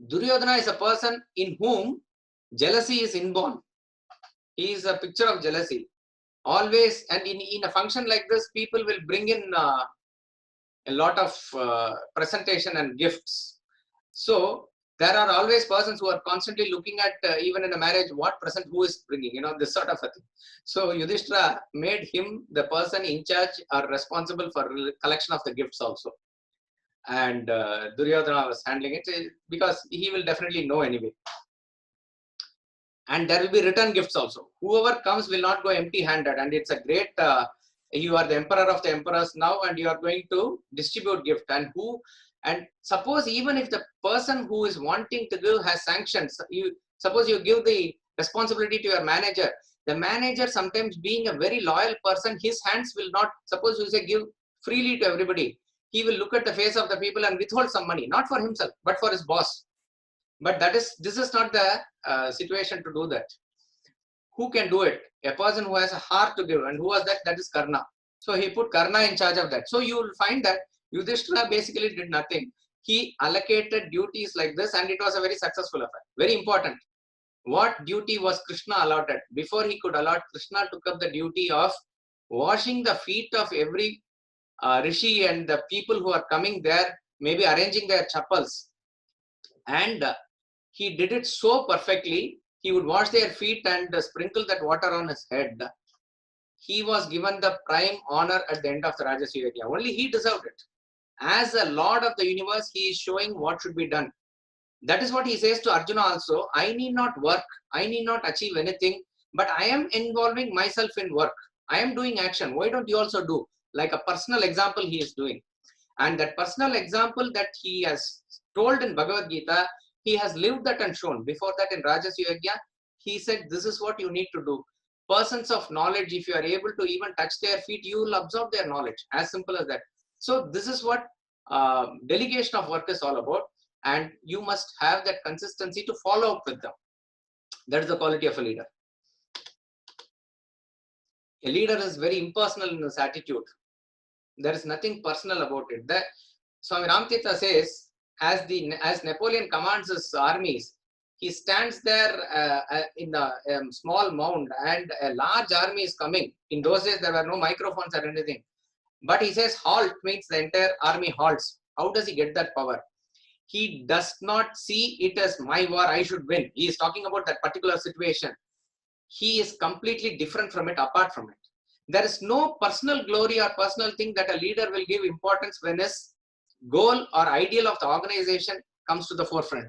Duryodhana is a person in whom jealousy is inborn. He is a picture of jealousy. Always, and in a function like this, people will bring in a lot of presentation and gifts. So there are always persons who are constantly looking at, even in a marriage, what present who is bringing, this sort of a thing. So Yudhishthira made him the person in charge or responsible for collection of the gifts also. And Duryodhana was handling it because he will definitely know anyway. And there will be return gifts also. Whoever comes will not go empty-handed, and it's a great, you are the emperor of the emperors now, and you are going to distribute gift. And suppose even if the person who is wanting to give has sanctions, suppose you give the responsibility to your manager. The manager, sometimes being a very loyal person, his hands will not, suppose you say give freely to everybody, he will look at the face of the people and withhold some money, not for himself, but for his boss. But this is not the situation to do that. Who can do it? A person who has a heart to give. And who was that? That is Karna. So he put Karna in charge of that. So you will find that Yudhishthira basically did nothing. He allocated duties like this, and it was a very successful affair. Very important. What duty was Krishna allotted? Before he could allot, Krishna took up the duty of washing the feet of every rishi and the people who are coming there, maybe arranging their chappals. And he did it so perfectly. He would wash their feet and sprinkle that water on his head. He was given the prime honor at the end of the Rajasuya Yajna. Only he deserved it. As a lord of the universe, he is showing what should be done. That is what he says to Arjuna also. I need not work. I need not achieve anything. But I am involving myself in work. I am doing action. Why don't you also do? Like a personal example he is doing. And that personal example that he has told in Bhagavad Gita, he has lived that and shown. Before that in Rajasuya Yajna, he said, this is what you need to do. Persons of knowledge, if you are able to even touch their feet, you will absorb their knowledge. As simple as that. So this is what delegation of work is all about. And you must have that consistency to follow up with them. That is the quality of a leader. A leader is very impersonal in his attitude. There is nothing personal about it. Swami Ramtirtha says, as Napoleon commands his armies, he stands there in the small mound, and a large army is coming. In those days, there were no microphones or anything. But he says halt means the entire army halts. How does he get that power? He does not see it as my war, I should win. He is talking about that particular situation. He is completely different from it, apart from it. There is no personal glory or personal thing that a leader will give importance when his goal or ideal of the organization comes to the forefront.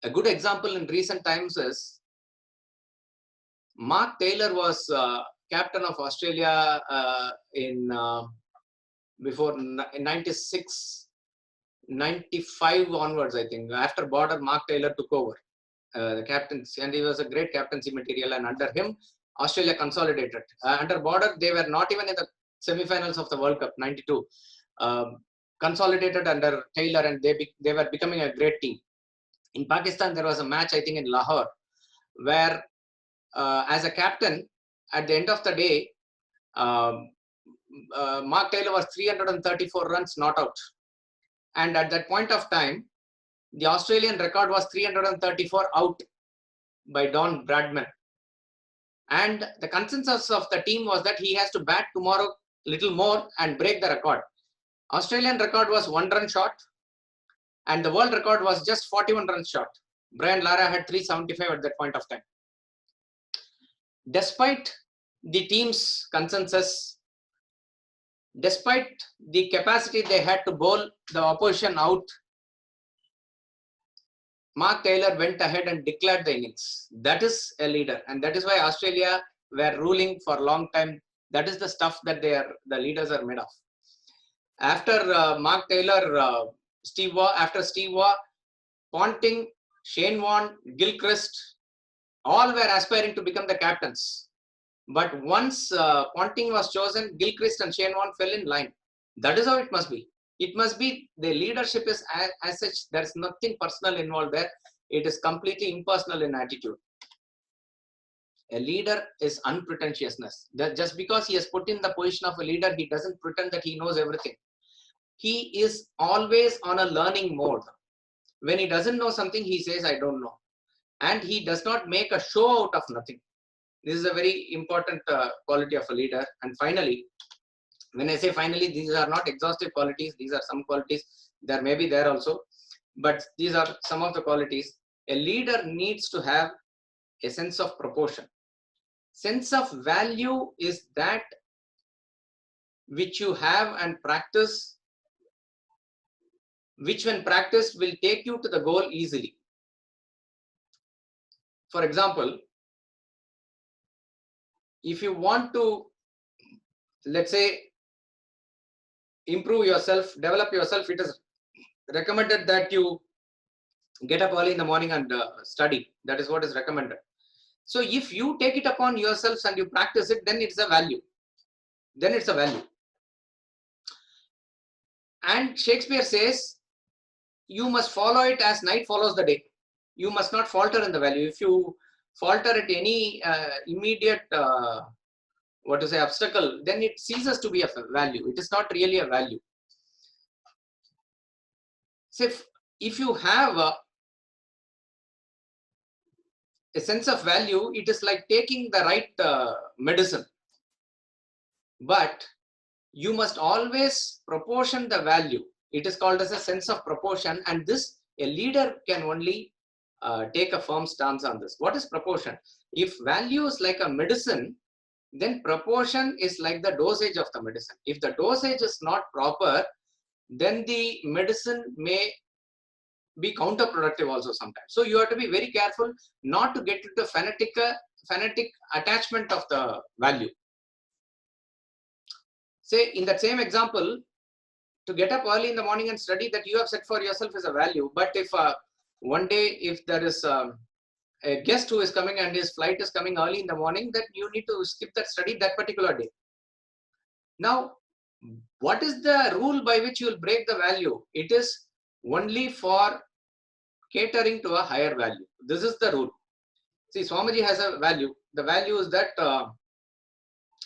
A good example in recent times is Mark Taylor was captain of Australia before 96, 95 onwards, I think. After border, Mark Taylor took over the captaincy, and he was a great captaincy material, and under him, Australia consolidated. Under border, they were not even in the semi-finals of the World Cup, 92. Consolidated under Taylor, and they were becoming a great team. In Pakistan, there was a match, I think, in Lahore, where as a captain, at the end of the day, Mark Taylor was 334 runs not out. And at that point of time, the Australian record was 334 out by Don Bradman. And the consensus of the team was that he has to bat tomorrow a little more and break the record. Australian record was 1 run short, and the world record was just 41 runs short. Brian Lara had 375 at that point of time. Despite the team's consensus, despite the capacity they had to bowl the opposition out, Mark Taylor went ahead and declared the innings. That is a leader, and that is why Australia were ruling for a long time. That is the stuff that the leaders are made of. After Mark Taylor, Steve Waugh, Ponting, Shane Warne, Gilchrist, all were aspiring to become the captains. But once Ponting was chosen, Gilchrist and Shane Warne fell in line. That is how it must be. It must be the leadership is as such, there's nothing personal involved there. It is completely impersonal in attitude. A leader is unpretentiousness. That just because he has put in the position of a leader, he doesn't pretend that he knows everything. He is always on a learning mode. When he doesn't know something, he says, I don't know. And he does not make a show out of nothing. This is a very important quality of a leader. And finally, when I say finally, these are not exhaustive qualities. These are some qualities. There may be there also. But these are some of the qualities. A leader needs to have a sense of proportion. Sense of value is that which you have and practice, which when practiced will take you to the goal easily. For example, if you want to, let's say, improve yourself, develop yourself, it is recommended that you get up early in the morning and study. That is what is recommended. So if you take it upon yourselves and you practice it, then it's a value. Then it's a value. And Shakespeare says, you must follow it as night follows the day. You must not falter in the value. If you falter at any immediate, obstacle, then it ceases to be a value. It is not really a value. So if you have a sense of value, it is like taking the right medicine. But you must always proportion the value. It is called as a sense of proportion, and this a leader can only take a firm stance on this. What is proportion? If value is like a medicine, then proportion is like the dosage of the medicine. If the dosage is not proper, then the medicine may be counterproductive also sometimes. So you have to be very careful not to get into fanatic attachment of the value. Say in that same example, to get up early in the morning and study, that you have set for yourself is a value. But if one day, if there is a guest who is coming and his flight is coming early in the morning, that you need to skip that study that particular day. Now, what is the rule by which you will break the value? It is only for catering to a higher value. This is the rule. See, Swamiji has a value. The value is that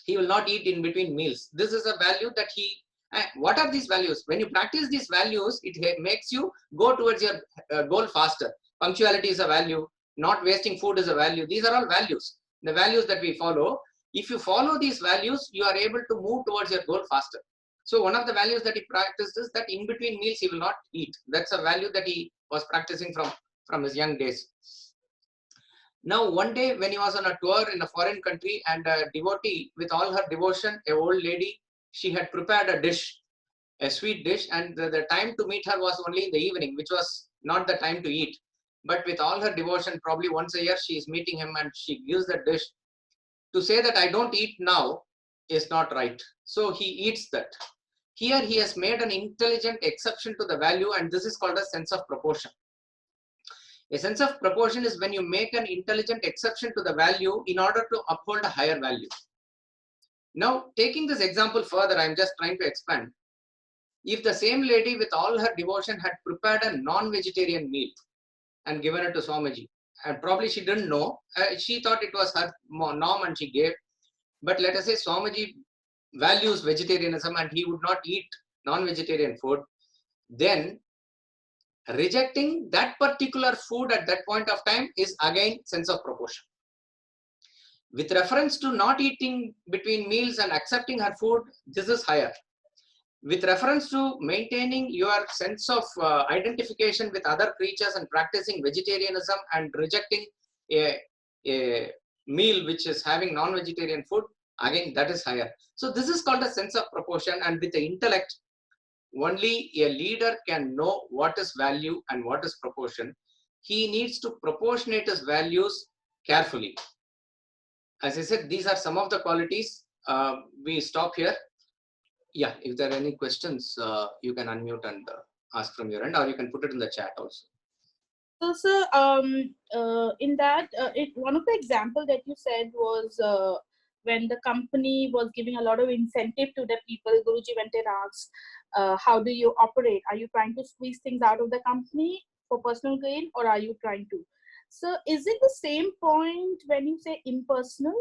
he will not eat in between meals. This is a value that he. What are these values? When you practice these values, it makes you go towards your goal faster. Punctuality is a value. Not wasting food is a value. These are all values. The values that we follow. If you follow these values, you are able to move towards your goal faster. So one of the values that he practiced is that in between meals he will not eat. That's a value that he was practicing from his young days. Now one day when he was on a tour in a foreign country, and a devotee, with all her devotion, a old lady, she had prepared a dish, a sweet dish, and the time to meet her was only in the evening, which was not the time to eat. But with all her devotion, probably once a year she is meeting him and she gives the dish. To say that I don't eat now is not right. So he eats that. Here he has made an intelligent exception to the value, and this is called a sense of proportion. A sense of proportion is when you make an intelligent exception to the value in order to uphold a higher value. Now, taking this example further, I'm just trying to expand. If the same lady with all her devotion had prepared a non-vegetarian meal and given it to Swamiji, and probably she didn't know, she thought it was her norm and she gave. But let us say Swamiji values vegetarianism and he would not eat non-vegetarian food, then rejecting that particular food at that point of time is again sense of proportion. With reference to not eating between meals and accepting her food, this is higher. With reference to maintaining your sense of identification with other creatures and practicing vegetarianism and rejecting a meal which is having non-vegetarian food, again that is higher. So this is called a sense of proportion, and with the intellect, only a leader can know what is value and what is proportion. He needs to proportionate his values carefully. As I said, these are some of the qualities. We stop here. Yeah, if there are any questions, you can unmute and ask from your end, or you can put it in the chat also. So, sir, in that, one of the example that you said was when the company was giving a lot of incentive to the people, Guruji went and asked, how do you operate? Are you trying to squeeze things out of the company for personal gain, or are you trying to? So is it the same point when you say impersonal?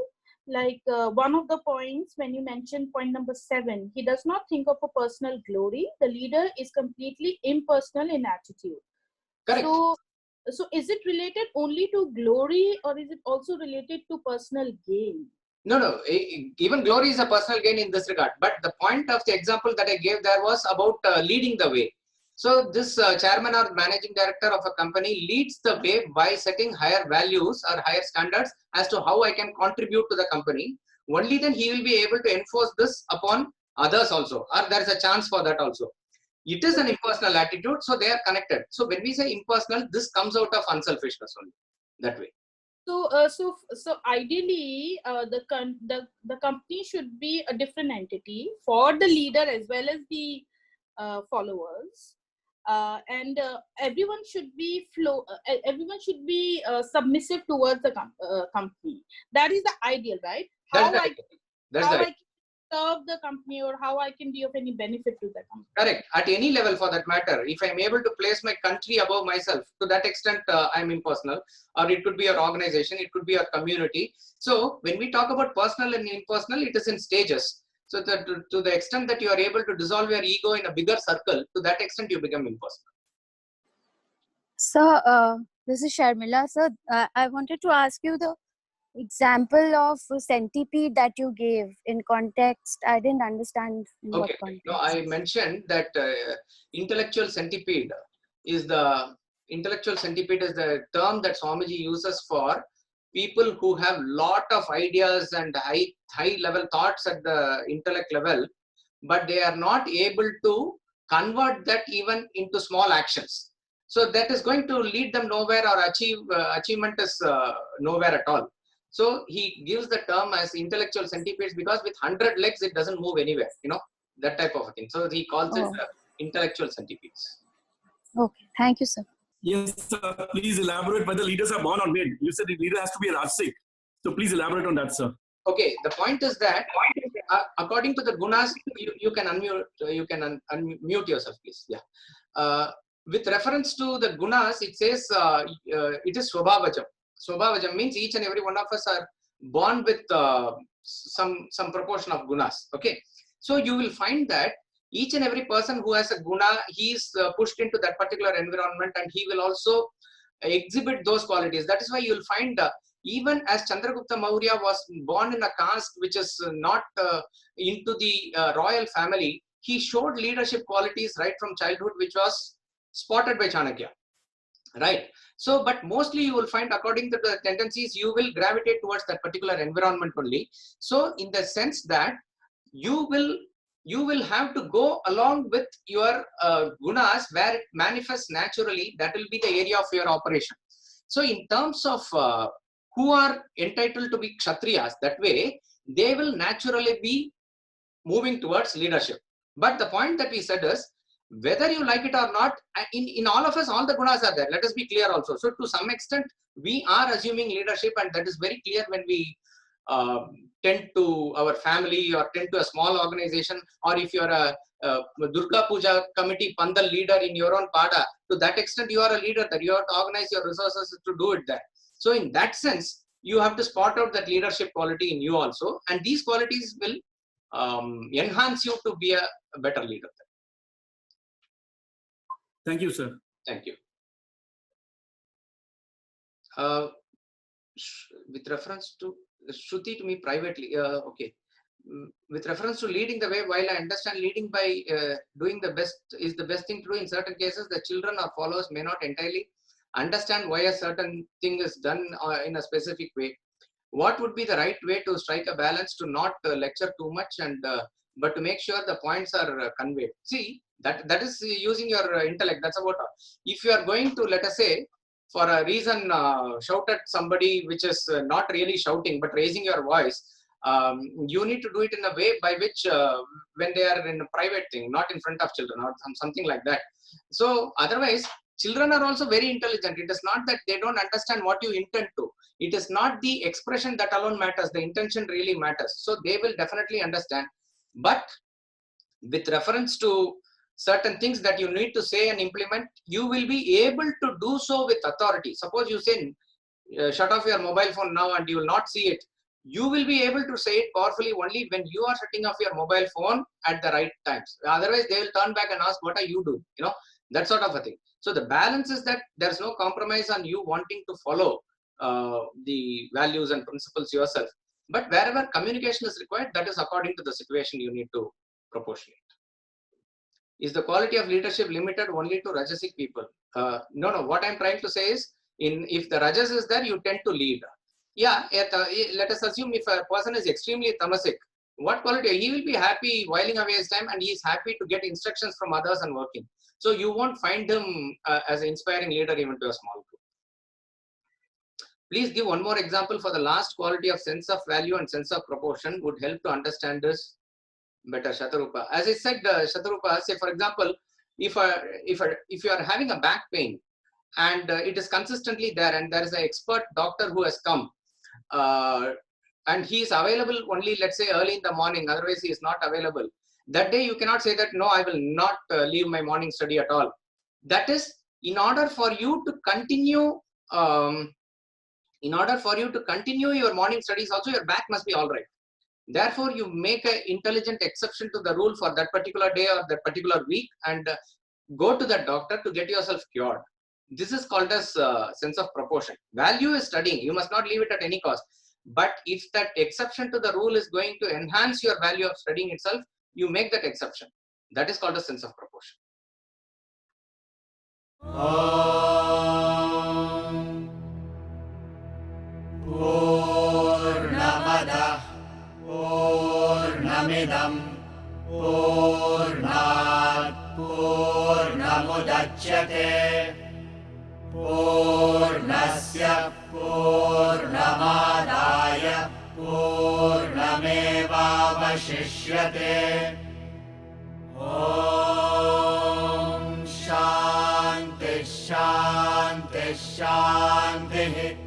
Like one of the points when you mentioned point number 7, he does not think of a personal glory. The leader is completely impersonal in attitude. Correct. So is it related only to glory, or is it also related to personal gain? No. Even glory is a personal gain in this regard. But the point of the example that I gave there was about leading the way. So this chairman or managing director of a company leads the way by setting higher values or higher standards as to how I can contribute to the company. Only then he will be able to enforce this upon others also, or there is a chance for that also. It is an impersonal attitude, so they are connected. So when we say impersonal, this comes out of unselfishness only, that way. So ideally, the company should be a different entity for the leader as well as the followers, and everyone should be submissive towards the company. That is the ideal, right? How I can serve the company, or how I can be of any benefit to the company. Correct. At any level for that matter, if I'm able to place my country above myself, to that extent I'm impersonal, or it could be your organization, it could be your community. So when we talk about personal and impersonal, it is in stages. So that to the extent that you are able to dissolve your ego in a bigger circle, to that extent you become impersonal. So this is Sharmila. So I wanted to ask you the example of centipede that you gave in context. I didn't understand in what context. No, I mentioned that intellectual centipede is the term that Swamiji uses for people who have lot of ideas and high level thoughts at the intellect level, but they are not able to convert that even into small actions. So that is going to lead them nowhere, or achievement is nowhere at all. So he gives the term as intellectual centipedes because with 100 legs, it doesn't move anywhere, that type of a thing. So he calls it intellectual centipedes. Okay, thank you, sir. Yes, sir. Please elaborate whether leaders are born or made. You said the leader has to be a Rajasik. So please elaborate on that, sir. Okay, the point is that according to the gunas, you can unmute yourself, please. Yeah. With reference to the gunas, it says it is swabhavajam. Swabhavajam means each and every one of us are born with some proportion of gunas. Okay, so you will find that each and every person who has a guna, he is pushed into that particular environment, and he will also exhibit those qualities. That is why you will find even as Chandragupta Maurya was born in a caste which is not into the royal family, he showed leadership qualities right from childhood, which was spotted by Chanakya. Right. So, but mostly you will find, according to the tendencies, you will gravitate towards that particular environment only. So, in the sense that you will have to go along with your gunas where it manifests naturally. That will be the area of your operation. So, in terms of who are entitled to be Kshatriyas, that way they will naturally be moving towards leadership. But the point that we said is, whether you like it or not, in all of us, all the gunas are there. Let us be clear also. So to some extent, we are assuming leadership, and that is very clear when we tend to our family or tend to a small organization, or if you are a Durga Puja committee Pandal leader in your own pada, to that extent you are a leader there. You have to organize your resources to do it there. So in that sense, you have to spot out that leadership quality in you also, and these qualities will enhance you to be a better leader. Thank you, sir. Thank you. With reference to Shruti to me privately, okay. With reference to leading the way, while I understand leading by doing the best is the best thing to do, in certain cases, the children or followers may not entirely understand why a certain thing is done in a specific way. What would be the right way to strike a balance to not lecture too much, and but to make sure the points are conveyed? See, that is using your intellect. That's about if you are going to, let us say, for a reason shout at somebody which is not really shouting but raising your voice, you need to do it in a way by which when they are in a private thing, not in front of children or something like that. So otherwise, Children are also very intelligent. It is not that they don't understand what you intend to. It is not the expression that alone matters. The intention really matters. So they will definitely understand. But with reference to certain things that you need to say and implement, you will be able to do so with authority. Suppose you say, shut off your mobile phone now, and you will not see it. You will be able to say it powerfully only when you are shutting off your mobile phone at the right times. Otherwise, they will turn back and ask, what are you doing? You know, that sort of a thing. So the balance is that there's no compromise on you wanting to follow the values and principles yourself. But wherever communication is required, that is according to the situation you need to proportionate. Is the quality of leadership limited only to Rajasic people? No. What I'm trying to say is, if the Rajas is there, you tend to lead. Yeah, let us assume if a person is extremely tamasic, what quality? He will be happy whiling away his time, and he is happy to get instructions from others and working. So you won't find him as an inspiring leader even to a small group. Please give one more example for the last quality of sense of value and sense of proportion would help to understand this better, Shatarupa. As I said, Shatarupa, say for example, if you are having a back pain and it is consistently there, and there is an expert doctor who has come, and he is available only, let's say, early in the morning, otherwise he is not available. That day you cannot say that, no, I will not leave my morning study at all. That is, in order for you to continue, your morning studies also, your back must be all right. Therefore, you make an intelligent exception to the rule for that particular day or that particular week, and go to that doctor to get yourself cured. This is called as sense of proportion. Value is studying. You must not leave it at any cost. But if that exception to the rule is going to enhance your value of studying itself, you make that exception. That is called a sense of proportion. Poornam Adah Poornamidam Poornat Poornamudachyate Poornasya Poornamadaya Poornamevavashishyate. Om Shanti Shanti Shanti.